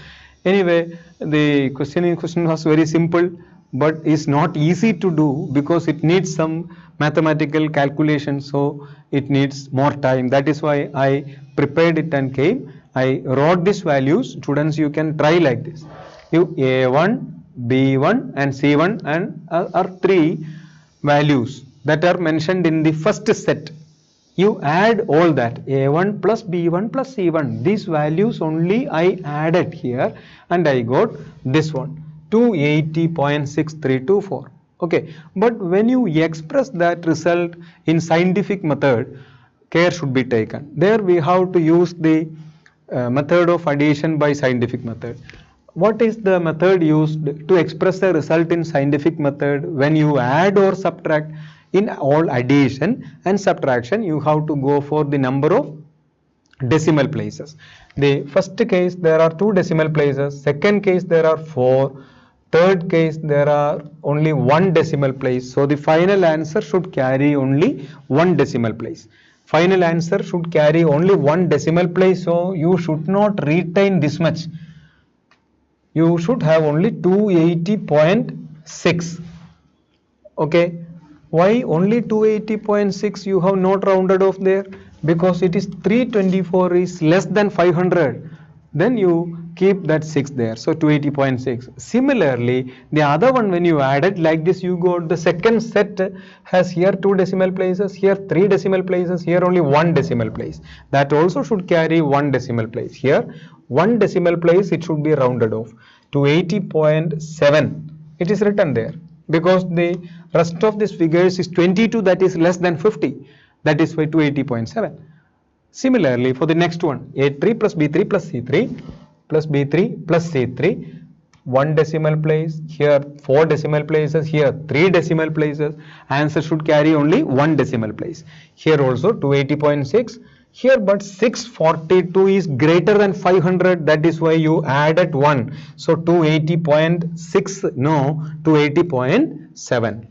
Anyway, the question was very simple, but is not easy to do because it needs some mathematical calculation, so it needs more time. That is why I prepared it and came. I wrote these values. Students, you can try like this. You A1, B1 and C1 and are 3 values that are mentioned in the first set. You add all that, A1 plus B1 plus C1. These values only I added here, and I got this one, 280.6324. Okay, but when you express that result in scientific method, care should be taken. There we have to use the method of addition by scientific method. What is the method used to express the result in scientific method? When you add or subtract, in all addition and subtraction, you have to go for the number of decimal places. The first case there are 2 decimal places, second case there are 4, third case there are only 1 decimal place. So the final answer should carry only 1 decimal place. Final answer should carry only 1 decimal place, so you should not retain this much. You should have only 280.6. Okay, why only 280.6? You have not rounded off there, because it is 324 is less than 500. Then you keep that 6 there, so 280.6. Similarly, the other one, when you add it like this, you got the second set has here 2 decimal places, here 3 decimal places, here only 1 decimal place. That also should carry 1 decimal place. Here 1 decimal place, it should be rounded off to 80.7. It is written there because the rest of these figures is 22, that is less than 50. That is why 280.7. Similarly, for the next one, A3 plus B3 plus C3 plus B3 plus C3, 1 decimal place, here 4 decimal places, here 3 decimal places. Answer should carry only 1 decimal place. Here also 280.6. Here, but 642 is greater than 500. That is why you added 1. So 280.6, no, 280.7.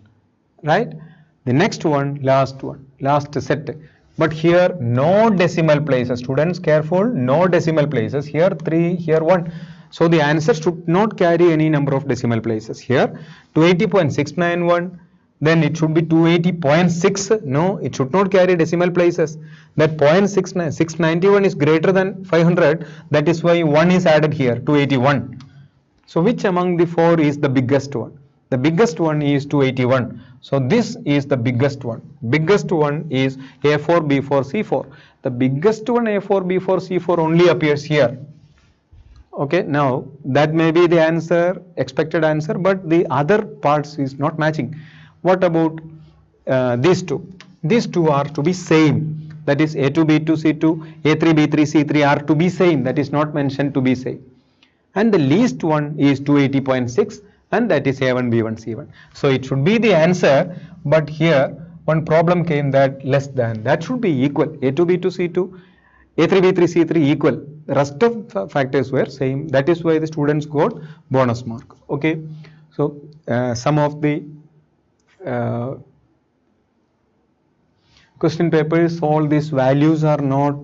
Right? The next one, last set. But here no decimal places. Students, careful, no decimal places. Here 3, here 1. So the answer should not carry any number of decimal places. Here 280.691. Then it should be 280.6. No, it should not carry decimal places. That 691 is greater than 500. That is why 1 is added here, 281. So which among the 4 is the biggest one? The biggest one is 281. So this is the biggest one. Biggest one is A4, B4, C4. The biggest one, A4, B4, C4, only appears here. Okay, now that may be the answer, expected answer, but the other parts is not matching. What about these two? These two are to be same. That is A2, B2, C2, A3, B3, C3 are to be same. That is not mentioned to be same. And the least one is 280.6, and that is A1, B1, C1. So it should be the answer, but here one problem came that less than. That should be equal. A2, B2, C2, A3, B3, C3 equal. The rest of factors were same. That is why the students got bonus mark. Okay. So some of the question papers, all these values are not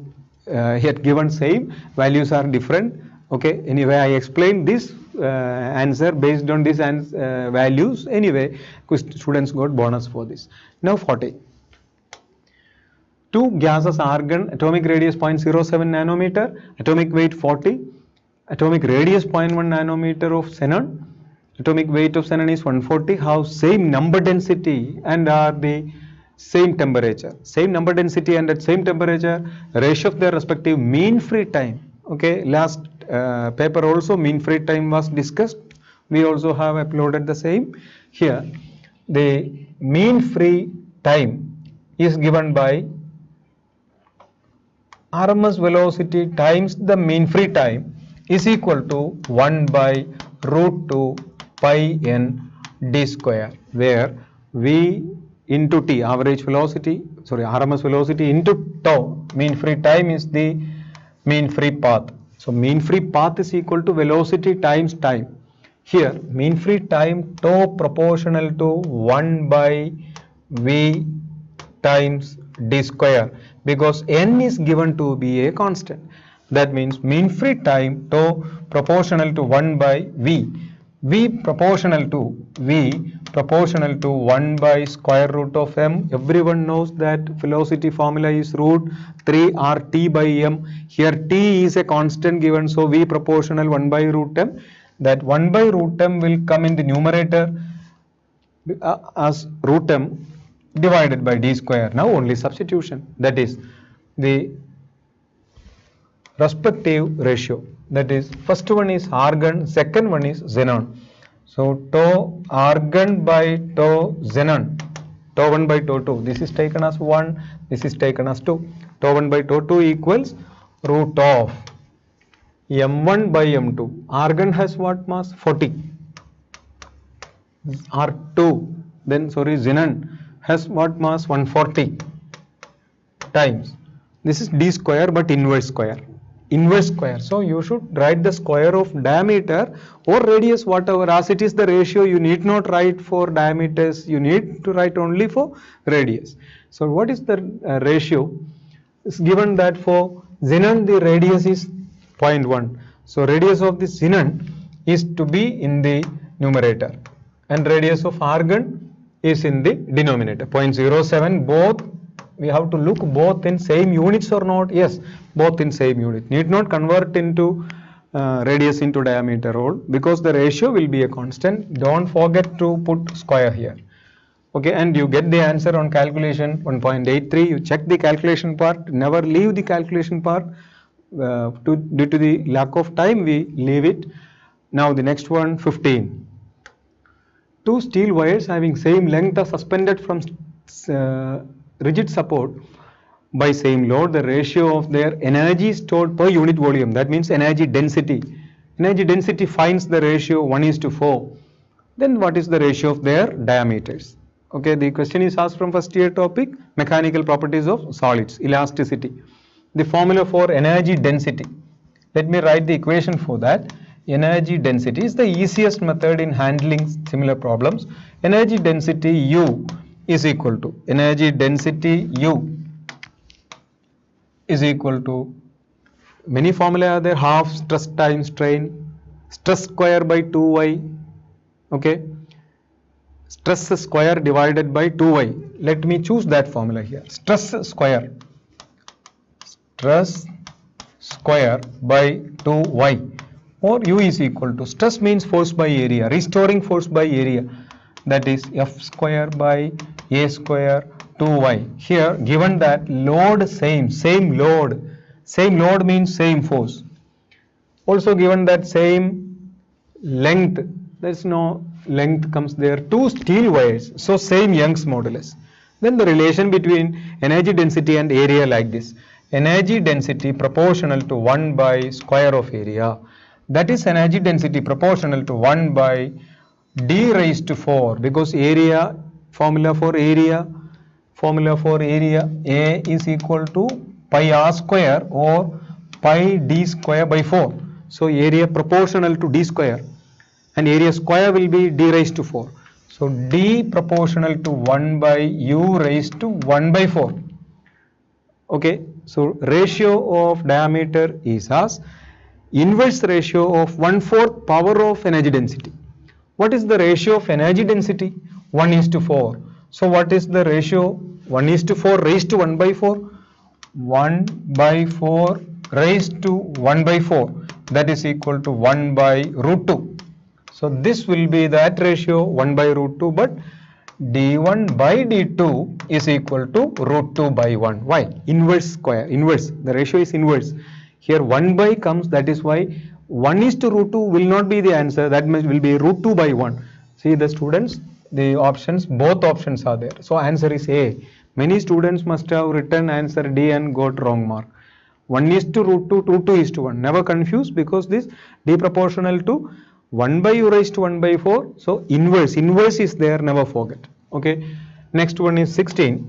yet given same. Values are different. Okay, anyway, I explained this answer based on these values. Anyway, students got bonus for this. Now 40. Two gases, argon, atomic radius 0.07 nanometer, atomic weight 40, atomic radius 0.1 nanometer of xenon, atomic weight of xenon is 140, have same number density and are the same temperature. Same number density and at same temperature, ratio of their respective mean free time. Okay, last paper also mean free time was discussed. We also have uploaded the same. Here the mean free time is given by RMS velocity times the mean free time is equal to 1 by root 2 pi n d square, where V into T, average velocity, sorry, RMS velocity into tau, mean free time is the mean free path. So mean free path is equal to velocity times time. Here mean free time tau proportional to 1 by V times d square, because n is given to be a constant. That means mean free time tau proportional to 1 by V. V proportional to 1 by square root of m. Everyone knows that velocity formula is root 3 RT by m. Here t is a constant given, so V proportional 1 by root m. That 1 by root m will come in the numerator as root m divided by d square. Now only substitution, that is the respective ratio. That is, first one is argon, second one is xenon. So tau argon by tau xenon, tau 1 by tau 2, this is taken as 1, this is taken as 2. Tau 1 by tau 2 equals root of m1 by m2. Argon has what mass? 40. R2, then sorry, xenon has what mass? 140 times. This is d square but inverse square. Inverse square. So you should write the square of diameter or radius, whatever. As it is the ratio, you need not write for diameters, you need to write only for radius. So what is the ratio? It's given that for xenon the radius is 0.1. So radius of the xenon is to be in the numerator and radius of argon is in the denominator. 0.07, both we have to look both in same units or not. Yes, both in same unit. Need not convert into radius into diameter rule, because the ratio will be a constant. Don't forget to put square here. Okay, and you get the answer on calculation 1.83. You check the calculation part, never leave the calculation part. Due to the lack of time, we leave it. Now the next one, 15. Two steel wires having same length are suspended from rigid support by same load. The ratio of their energy stored per unit volume, that means energy density. Energy density finds the ratio 1:4. Then what is the ratio of their diameters? Okay, the question is asked from first year topic, mechanical properties of solids, elasticity. The formula for energy density. Let me write the equation for that. Energy density is the easiest method in handling similar problems. Energy density U is equal to, energy density U is equal to, many formula are there, half stress times strain, stress square by 2y, okay, stress square divided by 2y. Let me choose that formula here. Stress square by 2y, or U is equal to, stress means force by area, restoring force by area, that is F square by A square 2y. Here given that load same load means same force. Also given that same length, there is no length comes there, two steel wires, so same Young's modulus. Then the relation between energy density and area like this. Energy density proportional to 1 by square of area. That is energy density proportional to 1 by d raised to 4, because area, formula for area A is equal to pi r square or pi d square by 4. So area proportional to d square, and area square will be d raised to 4. So d proportional to 1 by u raised to 1 by 4. Okay, so ratio of diameter is as inverse ratio of 1/4 power of energy density. What is the ratio of energy density? 1:4. So what is the ratio? 1:4 raised to 1 by 4. 1 by 4 raised to 1 by 4. That is equal to 1 by root 2. So this will be that ratio 1 by root 2, but d1 by d2 is equal to root 2 by 1. Why? Inverse square, inverse. The ratio is inverse. Here 1 by comes, that is why 1:√2 will not be the answer, that will be root 2 by 1. See the students, the options, both options are there. So answer is A. Many students must have written answer D and got wrong mark. 1:√2, root 2:1. Never confuse, because this D proportional to 1 by u raised to 1 by 4. So inverse is there, never forget. Okay. Next one is 16.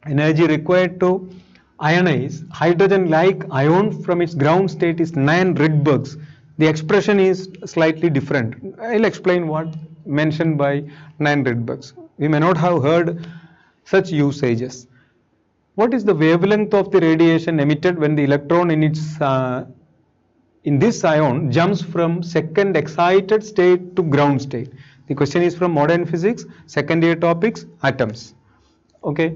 Energy required to ionize hydrogen like ion from its ground state is 9 Rydbergs. The expression is slightly different. I'll explain what mentioned by 9 Rydbergs. We may not have heard such usages. What is the wavelength of the radiation emitted when the electron in this ion jumps from second excited state to ground state? The question is from modern physics, second year topics, atoms. Okay.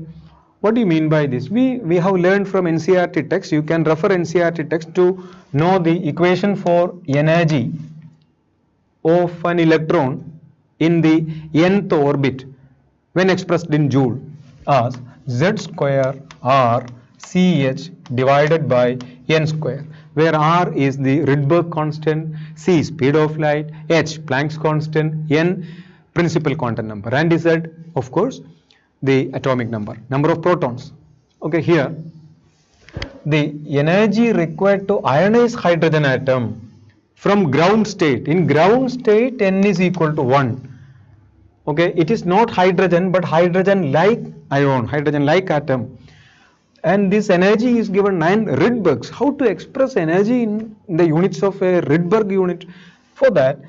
What do you mean by this? We have learned from NCERT text. You can refer NCERT text to know the equation for energy of an electron in the nth orbit when expressed in joule as z square r ch divided by n square, where r is the Rydberg constant, c speed of light, h Planck's constant, n principal quantum number, and z of course the atomic number of protons. Okay, here the energy required to ionize hydrogen atom from ground state. In ground state, n is equal to 1. Okay, it is not hydrogen but hydrogen like ion, hydrogen like atom, and this energy is given 9 Rydbergs. How to express energy in the units of a Rydberg unit? For that,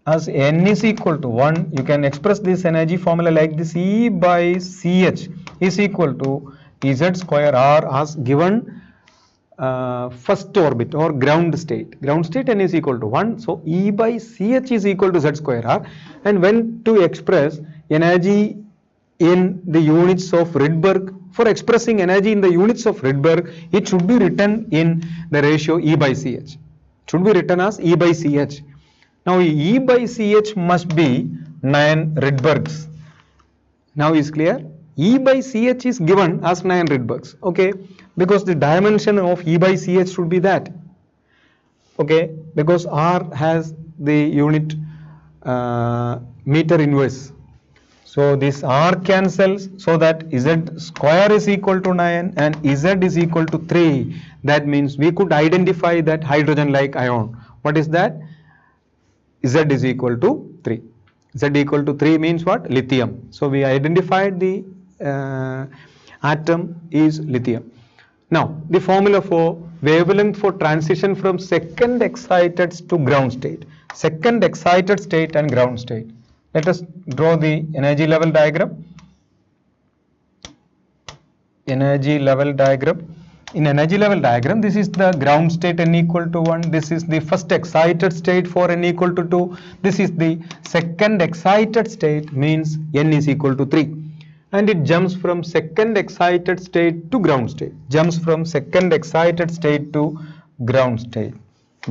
as n is equal to 1, you can express this energy formula like this: E by Ch is equal to Ez square r as given first orbit or ground state. Ground state n is equal to 1, so E by Ch is equal to Z square r. And when to express energy in the units of Rydberg, for expressing energy in the units of Rydberg, it should be written in the ratio E by Ch. should be written as E by CH. Now E by CH must be 9 Rydbergs. Now is clear? E by CH is given as 9 Rydbergs, okay, because the dimension of E by CH should be that, okay, because R has the unit meter inverse. So this R cancels, so that Z square is equal to 9 and Z is equal to 3. That means we could identify that hydrogen like ion. What is that? Z is equal to 3. Z equal to 3 means what? Lithium. So we identified the atom is lithium. Now the formula for wavelength for transition from second excited to ground state. Second excited state and ground state. Let us draw the energy level diagram. Energy level diagram. In energy level diagram, this is the ground state n equal to 1. This is the first excited state for n equal to 2. This is the second excited state, means n is equal to 3. And it jumps from second excited state to ground state. Jumps from second excited state to ground state.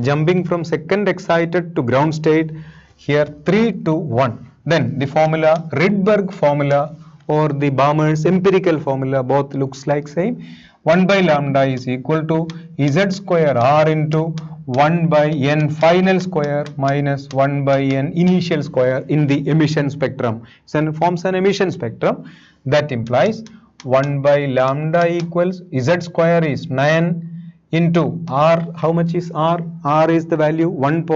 Jumping from second excited to ground state, here 3 to 1. Then the formula, Rydberg formula or the Balmer's empirical formula, both looks like same. 1 by lambda is equal to Z square R into 1 by n final square minus 1 by n initial square in the emission spectrum. So it forms an emission spectrum. That implies 1 by lambda equals Z square is 9 into R. How much is R? R is the value 1.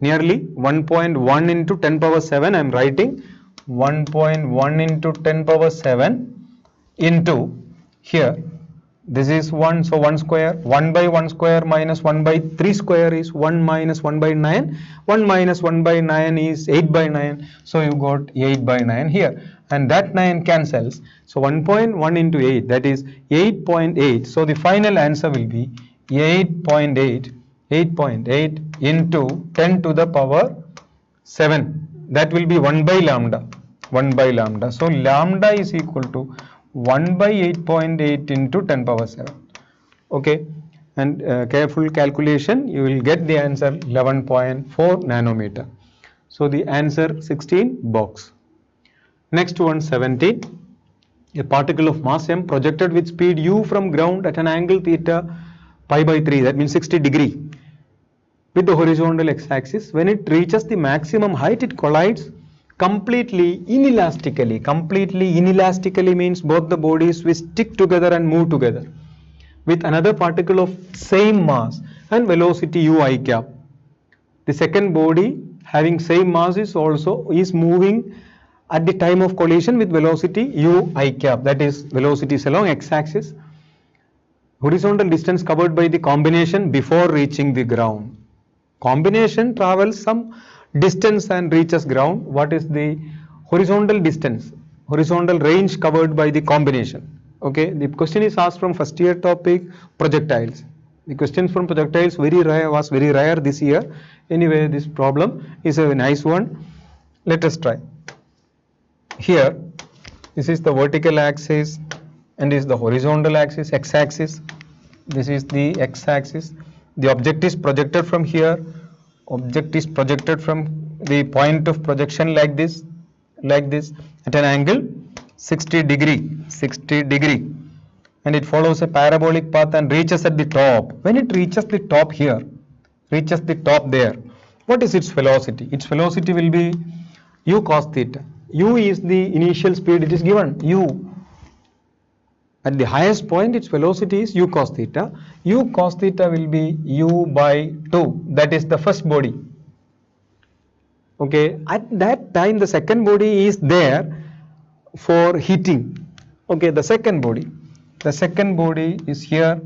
Nearly 1.1 into 10 power 7. I am writing 1.1 into 10 power 7 into here. This is 1, so 1 square. 1 by 1 square minus 1 by 3 square is 1 minus 1 by 9. 1 minus 1 by 9 is 8 by 9. So you got 8 by 9 here. And that 9 cancels. So 1.1 into 8, that is 8.8. So the final answer will be 8.8. 8.8 into 10 to the power 7. That will be 1 by lambda. 1 by lambda. So lambda is equal to 1 by 8.8 into 10 power 7. Okay. And careful calculation, you will get the answer 11.4 nanometer. So the answer 16 box. Next one 17. A particle of mass m projected with speed u from ground at an angle theta pi by 3, that means 60 degree, with the horizontal x-axis. When it reaches the maximum height, it collides completely inelastically. Completely inelastically means both the bodies will stick together and move together with another particle of same mass and velocity u I cap. The second body having same mass is moving at the time of collision with velocity u I cap, that is velocity is along x-axis. Horizontal distance covered by the combination before reaching the ground. Combination travels some distance and reaches ground. What is the horizontal distance? Horizontal range covered by the combination. Okay, the question is asked from first year topic projectiles. The questions from projectiles was very rare this year. Anyway, this problem is a nice one. Let us try. Here, this is the vertical axis and is the horizontal axis, x-axis. This is the x-axis. The object is projected from here. Object is projected from the point of projection like this at an angle 60 degree, and it follows a parabolic path and reaches at the top. When it reaches the top here, reaches the top there, what is its velocity? Its velocity will be u cos theta. U is the initial speed, it is given u. At the highest point, its velocity is u cos theta. U cos theta will be u by 2. That is the first body. Okay. At that time, the second body is there for heating. Okay. The second body. The second body is here.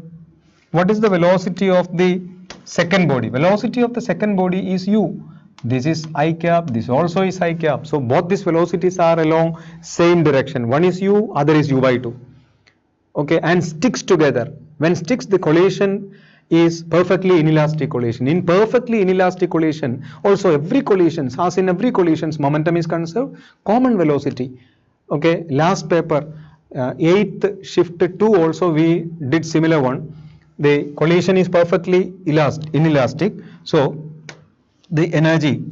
What is the velocity of the second body? Velocity of the second body is u. This is I cap. This also is I cap. So both these velocities are along same direction. One is u, other is u by 2. Okay, and sticks together. When sticks, the collision is perfectly inelastic collision. In perfectly inelastic collision, also every collision, as in every collisions, momentum is conserved, common velocity. Okay, last paper, 8th shift 2 also we did similar one. the collision is perfectly inelastic. So the energy,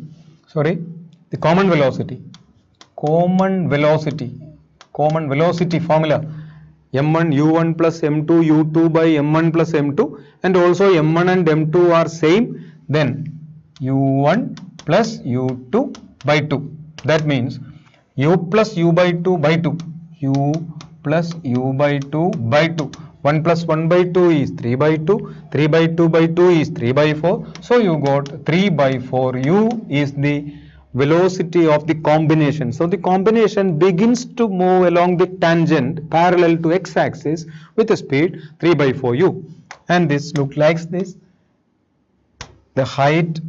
the common velocity formula m1 u1 plus m2 u2 by m1 plus m2, and also m1 and m2 are same, then u1 plus u2 by 2. That means u plus u by 2 by 2, u plus u by 2 by 2. 1 plus 1 by 2 is 3 by 2, 3 by 2 by 2 is 3 by 4. So you got 3 by 4. U is the velocity of the combination. So the combination begins to move along the tangent parallel to x-axis with a speed 3 by 4 u. And this looks like this. The height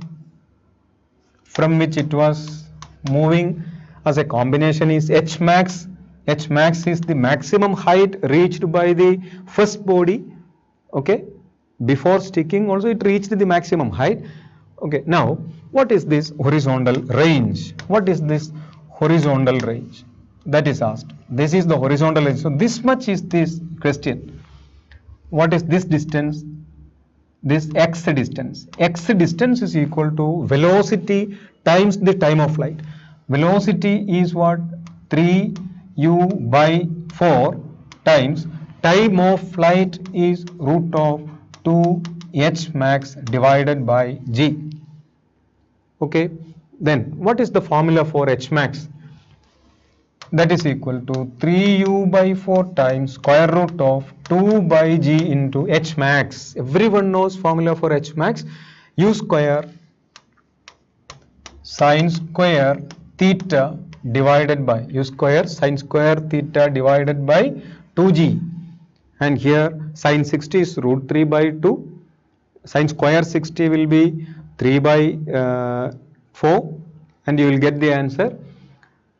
from which it was moving as a combination is h max. H max is the maximum height reached by the first body. Okay, before sticking also it reached the maximum height. Okay, now what is this horizontal range? What is this horizontal range? That is asked. This is the horizontal range. So this much is this question. What is this distance? This x distance. X distance is equal to velocity times the time of flight. Velocity is what? 3u by 4 times time of flight is root of 2h max divided by g. Okay, then what is the formula for h max? That is equal to 3u by 4 times square root of 2 by g into h max. Everyone knows formula for h max. U square sine square theta divided by u square sine square theta divided by 2g, and here sine 60 is root 3 by 2, sine square 60 will be 3 by 4, and you will get the answer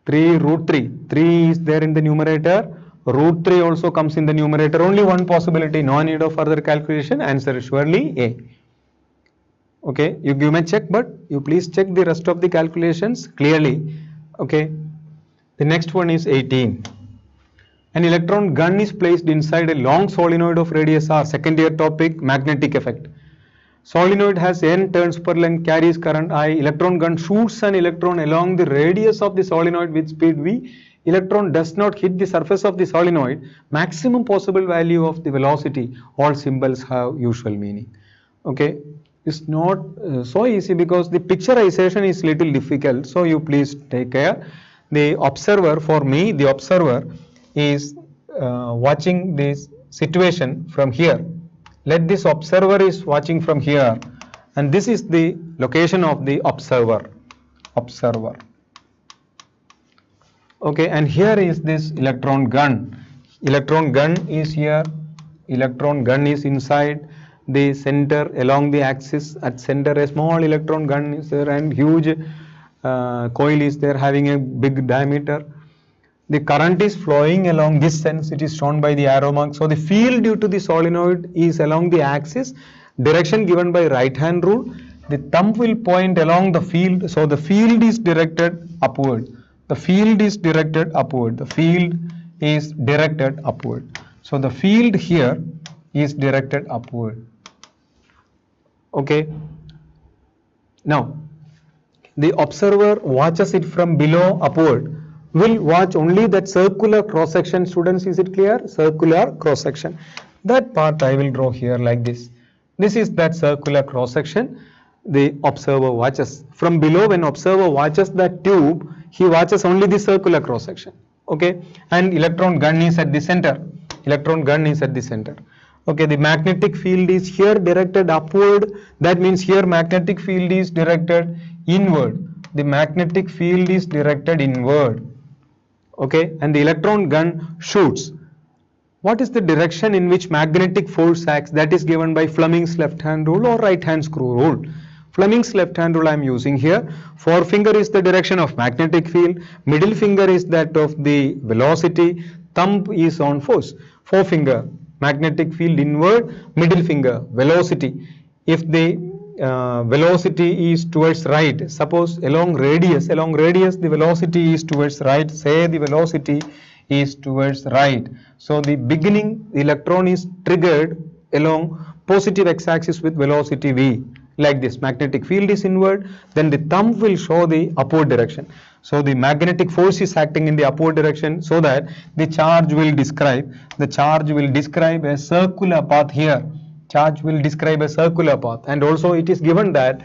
3 root 3. 3 is there in the numerator, root 3 also comes in the numerator. Only one possibility, no need of further calculation. Answer is surely A. Okay, you may check, but you please check the rest of the calculations clearly. Okay, the next one is 18. An electron gun is placed inside a long solenoid of radius r. Second year topic, magnetic effect. Solenoid has n turns per length, carries current I. Electron gun shoots an electron along the radius of the solenoid with speed v. Electron does not hit the surface of the solenoid. Maximum possible value of the velocity. All symbols have usual meaning. Okay, it's not so easy because the picturization is little difficult. So you please take care. The observer, for me, the observer is watching this situation from here. Let this observer is watching from here, and this is the location of the observer. Okay, and here is this electron gun. Electron gun is here. Electron gun is inside the center along the axis. At center, a small electron gun is there, and huge coil is there having a big diameter. The current is flowing along this sense, it is shown by the arrow mark. So the field due to the solenoid is along the axis, direction given by right hand rule. The thumb will point along the field, so the field is directed upward. The field is directed upward. The field is directed upward. So the field here is directed upward. Okay. Now, the observer watches it from below upward. Will watch only that circular cross section. Students, is it clear? Circular cross section. That part I will draw here like this. This is that circular cross section. The observer watches from below. When observer watches that tube, he watches only the circular cross section. Okay, and electron gun is at the center. Electron gun is at the center. Okay, the magnetic field is here directed upward. That means here magnetic field is directed inward. The magnetic field is directed inward. Okay, and the electron gun shoots. What is the direction in which magnetic force acts? That is given by Fleming's left hand rule or right hand screw rule. Fleming's left hand rule I am using here. Forefinger is the direction of magnetic field. Middle finger is that of the velocity. Thumb is on force. Forefinger, magnetic field inward. Middle finger, velocity. If the velocity is towards right, suppose along radius the velocity is towards right, say the velocity is towards right. So the beginning, the electron is triggered along positive x-axis with velocity v, like this. Magnetic field is inward, then the thumb will show the upward direction. So the magnetic force is acting in the upward direction, so that the charge will describe a circular path here. Charge will describe a circular path, and also it is given that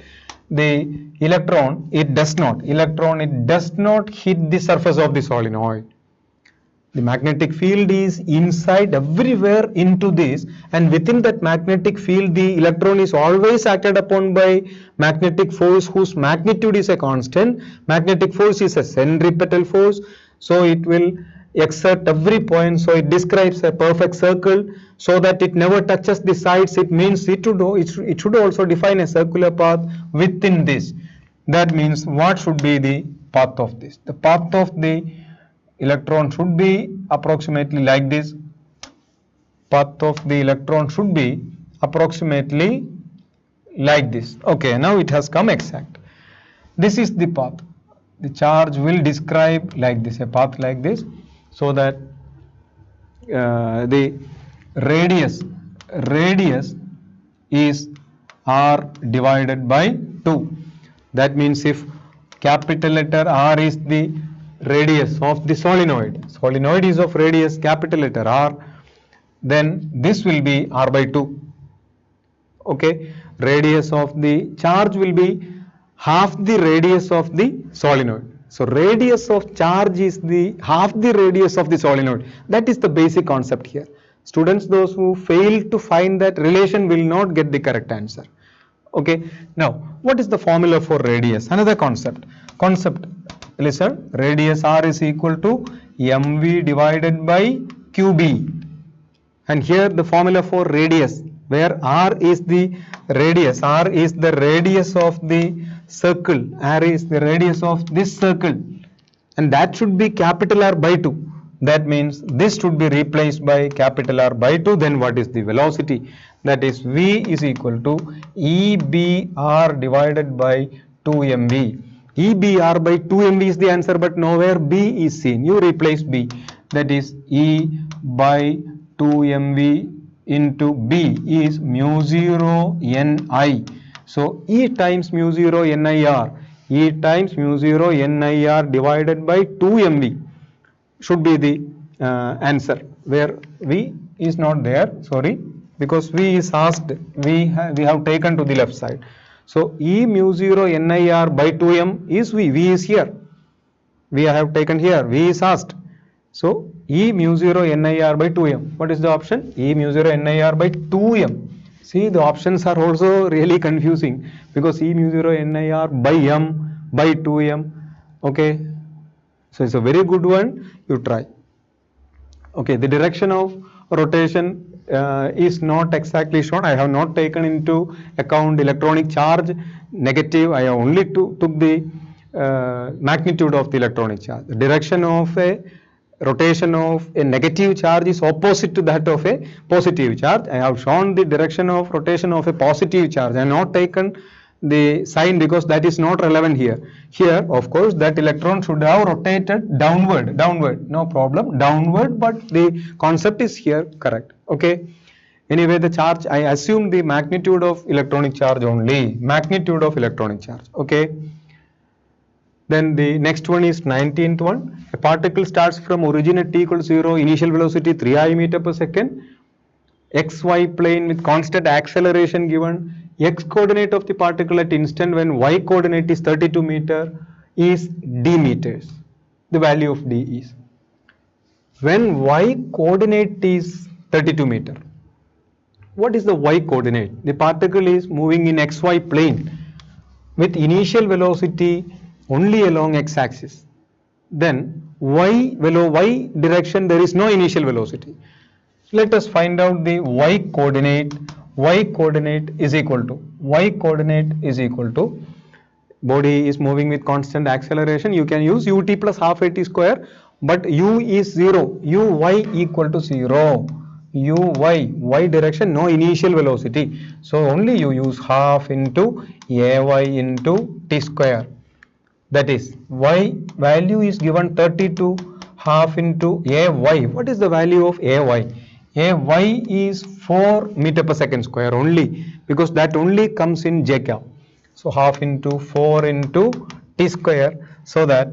the electron, it does not hit the surface of the solenoid. The magnetic field is inside everywhere into this, and within that magnetic field the electron is always acted upon by magnetic force whose magnitude is a constant. Magnetic force is a centripetal force, so it will exert every point. So it describes a perfect circle, so that it never touches the sides. It means it should also define a circular path within this. That means what should be the path of this? The path of the electron should be approximately like this. Path of the electron should be approximately like this. Okay, now it has come exact. This is the path. The charge will describe like this, a path like this, so that the radius is r divided by 2. That means if capital letter R is the radius of the solenoid is of radius capital letter R, then this will be R by 2. Okay, radius of the charge will be half the radius of the solenoid. So radius of charge is the half the radius of the solenoid. That is the basic concept here. Students, those who fail to find that relation will not get the correct answer. Okay, now what is the formula for radius? Another concept. Listen, radius R is equal to mv divided by qb. And here the formula for radius, where R is the radius of the circle, R is the radius of this circle, and that should be capital R by 2. That means this should be replaced by capital R by 2. Then what is the velocity? That is v is equal to EBR divided by 2mv. EBR by 2mv is the answer, but nowhere B is seen. You replace B. That is E by 2mv into B is mu 0 Ni. So E times mu 0 NIR. E times mu 0 NIR divided by 2mv should be the answer, where V is not there, sorry, because V is asked, we have taken to the left side. So E mu 0 NIR by 2m is V is here, we have taken here, V is asked. So E mu 0 NIR by 2m, what is the option? E mu 0 NIR by 2m. See, the options are also really confusing, because E mu 0 NIR by m by 2m. Okay, so it's a very good one, you try. Okay, the direction of rotation is not exactly shown. I have not taken into account electronic charge negative. I have only took the magnitude of the electronic charge. The direction of a rotation of a negative charge is opposite to that of a positive charge. I have shown the direction of rotation of a positive charge. I have not taken the sign because that is not relevant here. Here, of course, that electron should have rotated downward, no problem, downward, but the concept is here correct. Okay, anyway, the charge, I assume the magnitude of electronic charge only, okay. Then the next one is 19th one. A particle starts from origin at t equals 0, initial velocity 3 I meter per second, xy plane with constant acceleration given. X coordinate of the particle at instant when y coordinate is 32 meter is d meters. The value of d is, when y coordinate is 32 meter, what is the y coordinate? The particle is moving in xy plane with initial velocity only along x-axis. Then y direction there is no initial velocity. Let us find out the y coordinate. Y coordinate is equal to body is moving with constant acceleration. You can use ut plus half at square, but u is 0, uy equal to 0, y direction no initial velocity, so only you use half into ay into t square. That is, y value is given 32, half into ay. What is the value of ay? Ay is 4 meter per second square only, because that only comes in j cap. So half into 4 into t square, so that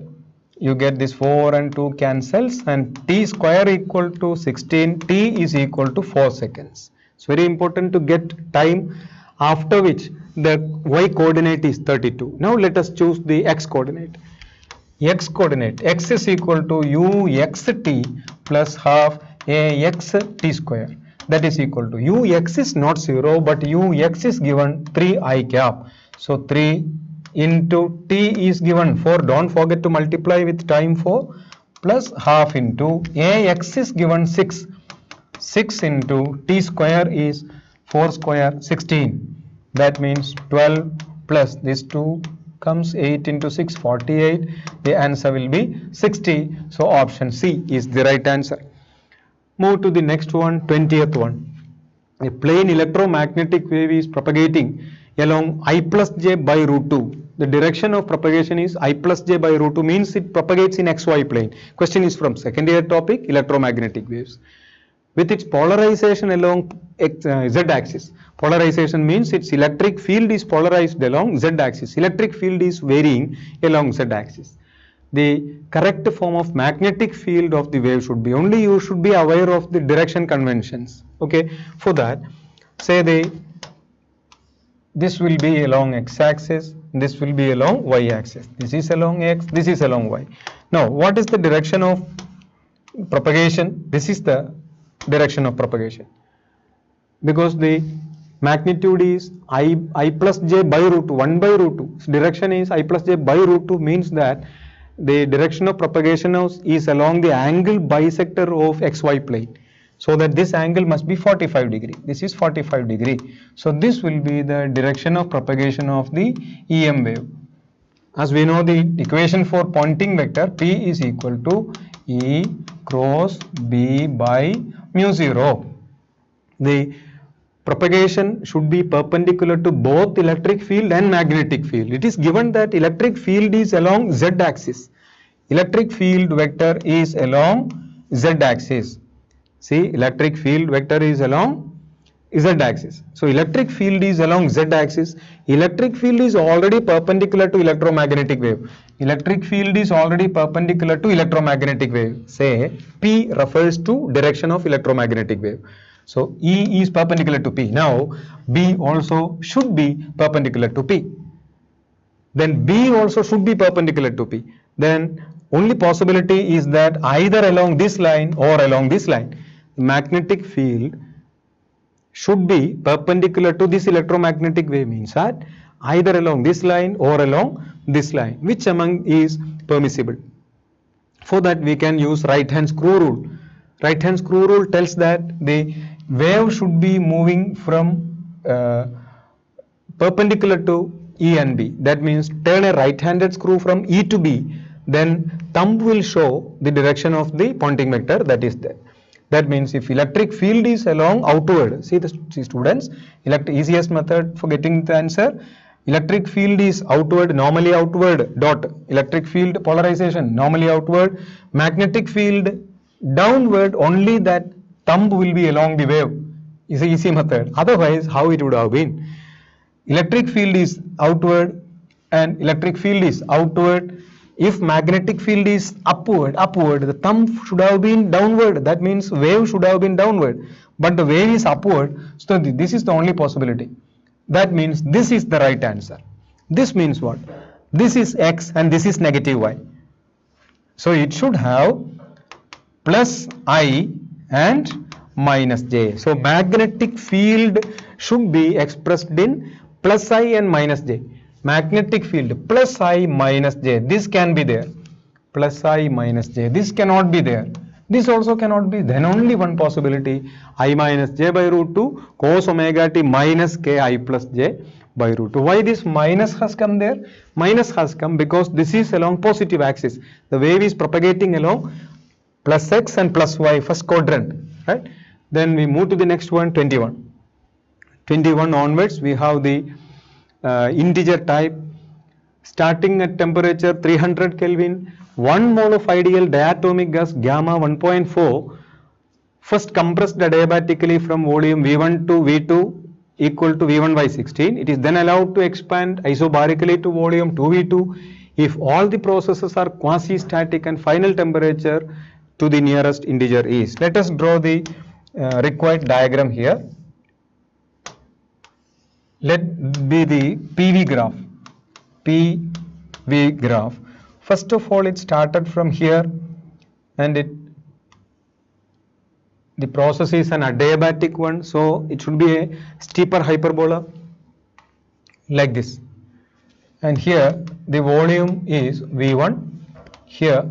you get this 4 and 2 cancels, and t square equal to 16, t is equal to 4 seconds. It's very important to get time, after which the y coordinate is 32. Now let us choose the x coordinate. X coordinate, x is equal to uxt plus half ax t square, that is equal to ux is not 0, but ux is given 3 I cap. So 3 into t is given 4, don't forget to multiply with time 4, plus half into ax is given 6, 6 into t square is 4 square 16, that means 12 plus this 2 comes 8 into 6 48, the answer will be 60. So option C is the right answer. Move to the next one, 20th one. A plane electromagnetic wave is propagating along I plus j by root 2. The direction of propagation is I plus j by root 2, means it propagates in xy plane. Question is from second year topic, electromagnetic waves. With its polarization along z-axis. Polarization means its electric field is polarized along z-axis. Electric field is varying along z-axis. The correct form of magnetic field of the wave should be, only you should be aware of the direction conventions. Okay, for that, say this will be along x-axis, this will be along y-axis. This is along x, this is along y. Now, what is the direction of propagation? This is the direction of propagation, because the magnitude is I plus j by root 2, 1 by root 2. So direction is I plus j by root 2, means that the direction of propagation is along the angle bisector of xy plane, so that this angle must be 45 degree. This is 45 degree. So this will be the direction of propagation of the EM wave. As we know, the equation for Poynting vector, P is equal to E cross B by mu 0. The propagation should be perpendicular to both electric field and magnetic field. It is given that electric field is along z-axis. Electric field vector is along z-axis. See, electric field vector is along z-axis. So electric field is along z-axis. Electric field is already perpendicular to electromagnetic wave. Electric field is already perpendicular to electromagnetic wave. Say P refers to direction of electromagnetic wave. So E is perpendicular to P. Now B also should be perpendicular to P. Then B also should be perpendicular to P. Then only possibility is that either along this line or along this line. Magnetic field should be perpendicular to this electromagnetic wave, means that either along this line or along this line. Which among is permissible? For that we can use right hand screw rule. Right hand screw rule tells that the wave should be moving from perpendicular to E and B. That means turn a right handed screw from E to B, then thumb will show the direction of the Poynting vector that is there. That means if electric field is along outward, see students, easiest method for getting the answer, electric field is outward, normally outward, dot, electric field polarization, normally outward, magnetic field downward, only that thumb will be along the wave, is an easy method. Otherwise, how it would have been? Electric field is outward and electric field is outward. If magnetic field is upward, the thumb should have been downward. That means wave should have been downward. But the wave is upward, so this is the only possibility. That means this is the right answer. This means what? This is x and this is negative y. So it should have plus I and minus j. So magnetic field should be expressed in plus I and minus j. Magnetic field plus I minus j. This can be there. Plus I minus j. This cannot be there. This also cannot be. Then only one possibility. I minus j by root 2 cos omega t minus k I plus j by root 2. Why this minus has come there? Minus has come because this is along positive axis. The wave is propagating along plus x and plus y, first quadrant, right? Then we move to the next one, 21. 21 onwards we have the integer type, starting at temperature 300 Kelvin, 1 mole of ideal diatomic gas gamma 1.4 first compressed adiabatically from volume V1 to V2 equal to V1 by 16. It is then allowed to expand isobarically to volume 2V2 if all the processes are quasi-static and final temperature to the nearest integer is. Let us draw the required diagram here. Let be the PV graph. PV graph. First of all, it started from here and the process is an adiabatic one, so it should be a steeper hyperbola like this. And here the volume is V1. Here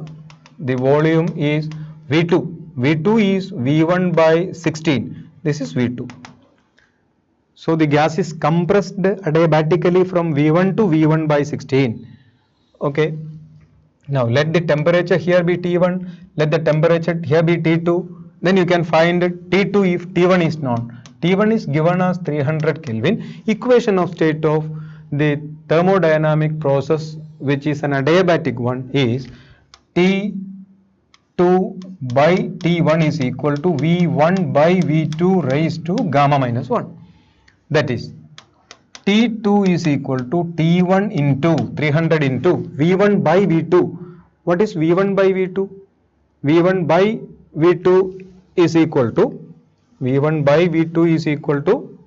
the volume is V2. V2 is V1 by 16. This is V2. So the gas is compressed adiabatically from V1 to V1 by 16. Okay. Now let the temperature here be T1. Let the temperature here be T2. Then you can find T2 if T1 is known. T1 is given as 300 Kelvin. Equation of state of the thermodynamic process, which is an adiabatic one, is T2 by T1 is equal to V1 by V2 raised to gamma minus 1. That is, T2 is equal to T1 into 300 into V1 by V2. What is V1 by V2? V1 by V2 is equal to V1 by V2 is equal to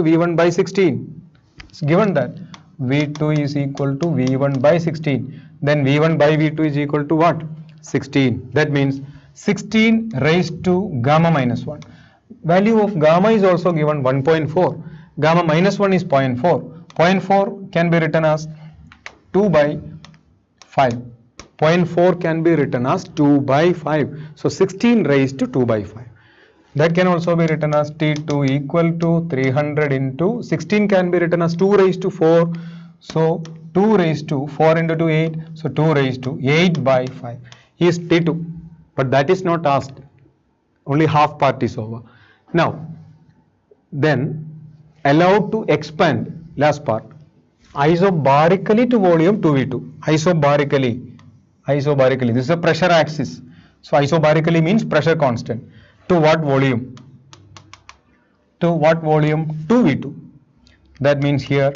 V1 by 16. It's given that V2 is equal to V1 by 16. Then V1 by V2 is equal to what? 16. That means 16 raised to gamma minus 1. Value of gamma is also given 1.4. Gamma minus 1 is 0.4. 0.4 can be written as 2 by 5. 0.4 can be written as 2 by 5. So 16 raised to 2 by 5. That can also be written as T2 equal to 300 into 16 can be written as 2 raised to 4. So 2 raised to 4 into 2 8. So 2 raised to 8 by 5 is T2. But that is not asked. Only half part is over. Now, then allowed to expand, last part, isobarically to volume 2V2. Isobarically, this is the pressure axis. So isobarically means pressure constant. To what volume? To what volume? 2V2. That means here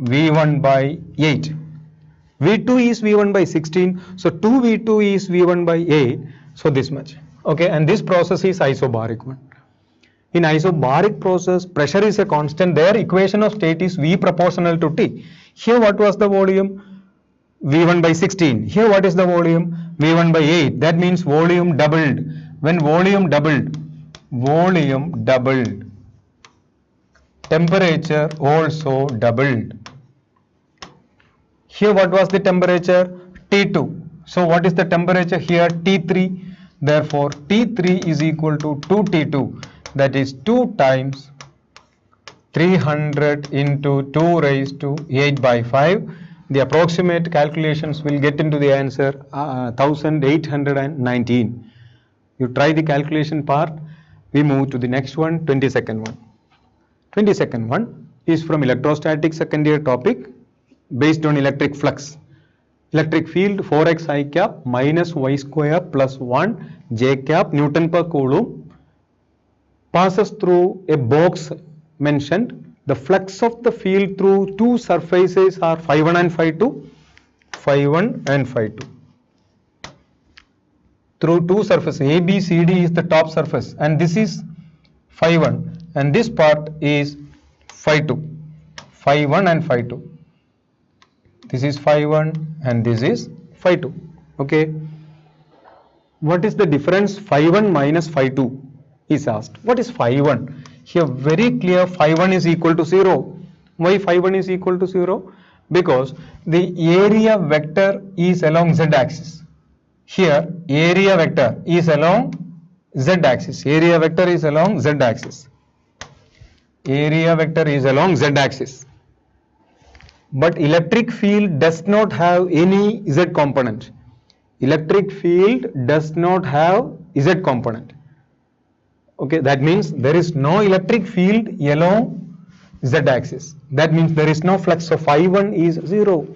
V1 by 8. V2 is V1 by 16. So 2V2 is V1 by 8. So this much. Okay, and this process is isobaric one. In isobaric process, pressure is a constant. Their equation of state is V proportional to T. Here what was the volume? V1 by 16. Here what is the volume? V1 by 8. That means volume doubled. When volume doubled, temperature also doubled. Here what was the temperature? T2. So what is the temperature here? T3. Therefore T3 is equal to 2T2. That is 2 times 300 into 2 raised to 8 by 5. The approximate calculations will get into the answer 1819. You try the calculation part. We move to the next one, 22nd one. 22nd one is from electrostatic second year topic based on electric flux. Electric field 4x I cap minus y square plus 1 j cap Newton per coulomb passes through a box mentioned. The flux of the field through two surfaces are phi1 and phi2. Phi1 and phi2. Through two surfaces, A, B, C, D is the top surface and this is phi1 and this part is phi2. Phi1 and phi2. This is phi1 and this is phi2. Okay. What is the difference phi1 minus phi2 is asked. What is phi1? Here very clear phi1 is equal to 0. Why phi1 is equal to 0? Because the area vector is along z axis. Here area vector is along z axis. Area vector is along z axis. Area vector is along z axis. But electric field does not have any z component. Electric field does not have z component. Okay, that means there is no electric field along z axis. That means there is no flux. So phi1 is 0.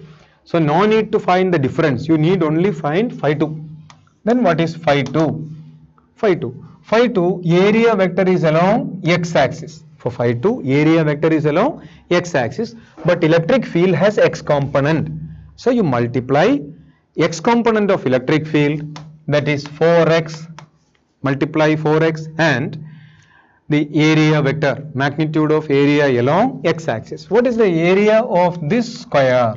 So no need to find the difference. You need only find phi2. Then what is phi 2? Phi 2. Phi 2 area vector is along x-axis. For phi 2 area vector is along x-axis, but electric field has x component. So you multiply x component of electric field, that is 4x, multiply 4x, and the area vector, magnitude of area along x-axis. What is the area of this square?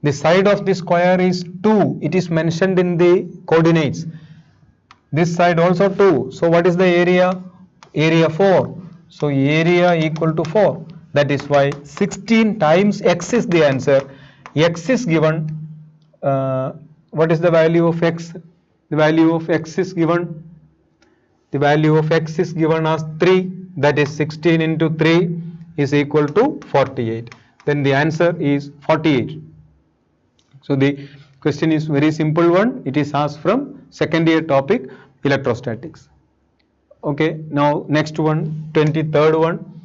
The side of the square is 2. It is mentioned in the coordinates. This side also 2. So what is the area? Area 4. So area equal to 4. That is why 16 times x is the answer. X is given. What is the value of x? The value of x is given. The value of x is given as 3. That is 16 into 3 is equal to 48. Then the answer is 48. So the question is very simple one. It is asked from second year topic electrostatics. Okay, now next one, 23rd one.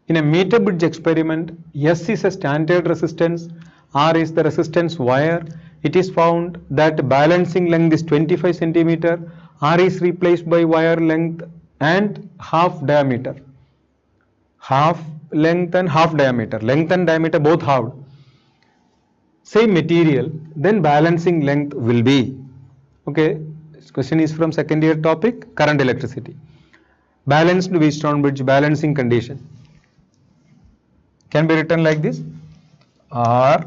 In a meter bridge experiment, S is a standard resistance, R is the resistance wire. It is found that balancing length is 25 centimeter, R is replaced by wire length and half diameter. Half length and half diameter. Length and diameter both halved. Same material, then balancing length will be. Okay, this question is from second year topic current electricity. Balanced Wheatstone bridge balancing condition can be written like this: R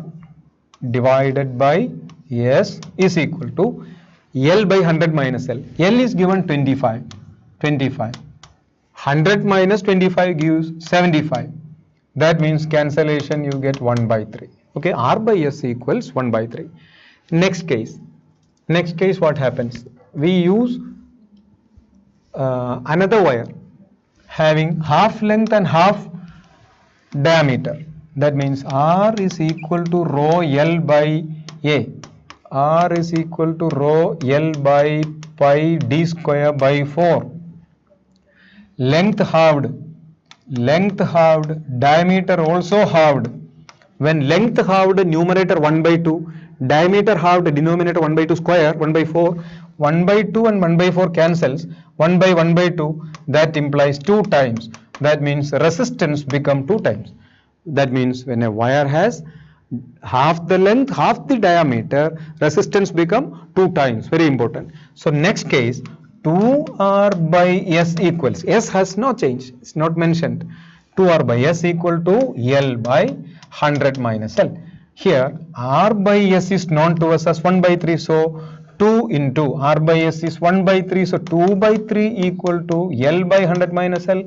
divided by S is equal to L by 100 minus L. L is given 25. 100 minus 25 gives 75. That means cancellation, you get 1 by 3. Okay, R by S equals 1 by 3. Next case what happens? We use another wire having half length and half diameter. That means R is equal to rho L by A. R is equal to rho L by pi d square by 4. Length halved, diameter also halved. When length halved, numerator 1 by 2, diameter halved, denominator 1 by 2 square, 1 by 4, 1 by 2 and 1 by 4 cancels, 1 by 2, that implies 2 times. That means resistance become 2 times. That means when a wire has half the length, half the diameter, resistance become 2 times. Very important. So next case, 2R by S equals, S has no change, it's not mentioned. 2R by S equal to L by 100 minus L. Here R by S is known to us as 1 by 3, so 2 into R by S is 1 by 3, so 2 by 3 equal to L by 100 minus L.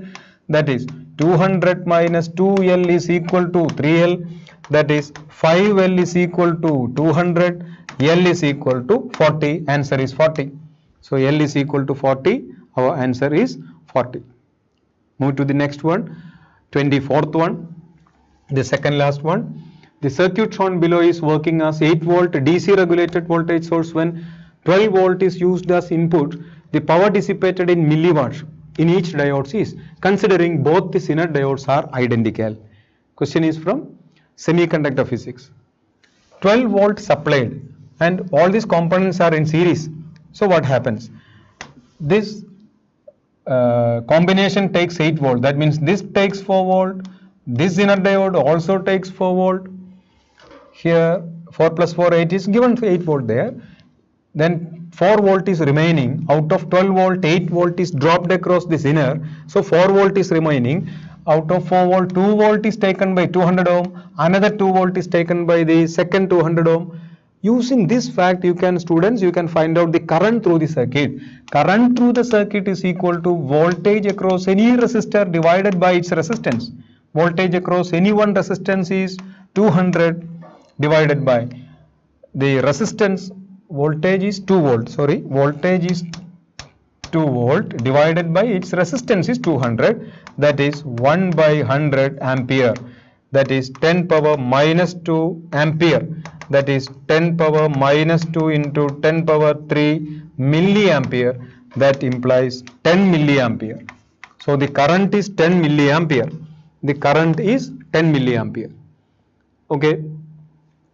That is 200 minus 2L is equal to 3L. That is 5L is equal to 200. L is equal to 40. Answer is 40. So L is equal to 40. Our answer is 40. Move to the next one, 24th one, the second last one. The circuit shown below is working as 8 volt DC regulated voltage source. When 12 volt is used as input, the power dissipated in milliwatts in each diode is, considering both the Zener diodes are identical. Question is from semiconductor physics. 12 volt supplied and all these components are in series. So what happens? This combination takes 8 volt. That means this takes 4 volt. This Zener diode also takes 4 volt. Here 4 plus 4 8 is given 8 volt there. Then 4 volt is remaining. Out of 12 volt, 8 volt is dropped across the Zener. So 4 volt is remaining. Out of 4 volt, 2 volt is taken by 200 ohm. Another 2 volt is taken by the second 200 ohm. Using this fact, you can find out the current through the circuit. Current through the circuit is equal to voltage across any resistor divided by its resistance. Voltage across any one resistance is 200 divided by the resistance. Voltage is 2 volt. Voltage is 2 volt divided by its resistance is 200. That is 1 by 100 ampere. That is 10 power minus 2 ampere. That is 10 power minus 2 into 10 power 3 milliampere. That implies 10 milliampere. So the current is 10 milliampere. The current is 10 milliampere. Okay.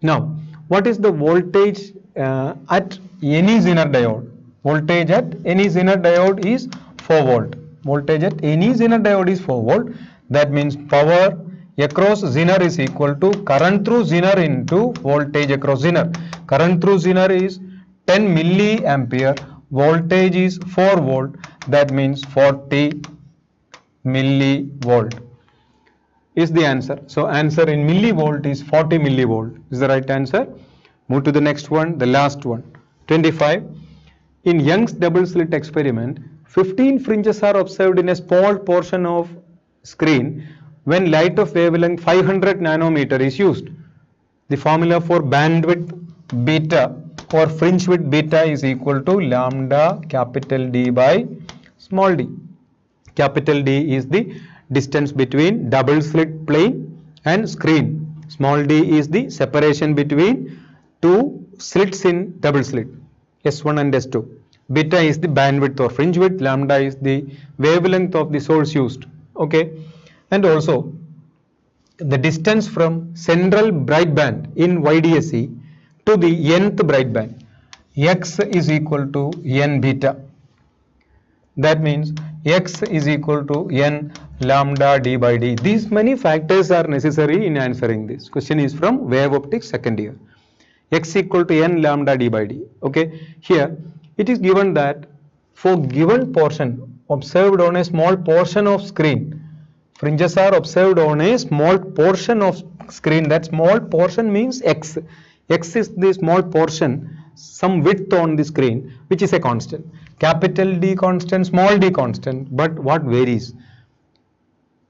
Now, what is the voltage at any Zener diode. Voltage at any Zener diode is 4 volt. Voltage at any Zener diode is 4 volt. That means power across Zener is equal to current through Zener into voltage across Zener. Current through Zener is 10 milliampere. Voltage is 4 volt. That means 40 millivolt is the answer. So answer in millivolt is 40 millivolt is the right answer. Move to the next one, the last one. 25. In Young's double slit experiment, 15 fringes are observed in a small portion of screen when light of wavelength 500 nanometer is used. The formula for bandwidth beta or fringe width beta is equal to lambda capital D by small d. Capital D is the distance between double slit plane and screen. Small d is the separation between two slits in double slit, S1 and S2. Beta is the bandwidth or fringe width, lambda is the wavelength of the source used. Okay, and also the distance from central bright band in YDSE to the nth bright band, x is equal to n beta. That means x is equal to n lambda d by d. These many factors are necessary in answering this. Question is from wave optics second year. X equal to n lambda d by d. Okay, here it is given that for given portion observed on a small portion of screen, fringes are observed on a small portion of screen. That small portion means x. X is the small portion, some width on the screen, which is a constant. Capital D constant, small d constant, but what varies?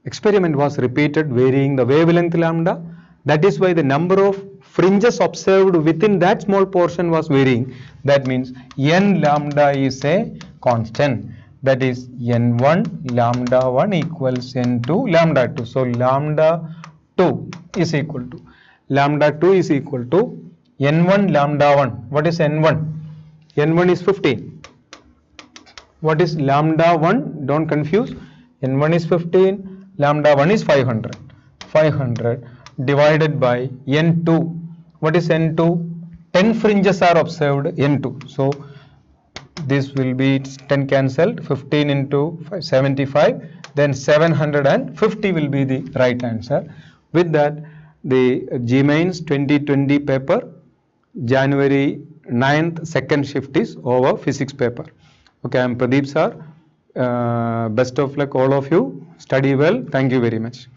Experiment was repeated varying the wavelength lambda. That is why the number of fringes observed within that small portion was varying. That means n lambda is a constant. That is n1 lambda 1 equals n2 lambda 2. So lambda 2 is equal to lambda 2 is equal to n1 lambda 1. What is n1? n1 is 15. What is lambda 1? Don't confuse. n1 is 15, lambda 1 is 500. 500 divided by n2. What is n2? 10 fringes are observed, n2. So this will be 10 cancelled, 15 into 75, then 750 will be the right answer. With that, the GMains 2020 paper, January 9th, second shift is over, physics paper. Okay, I am Pradeep sir. Best of luck all of you. Study well. Thank you very much.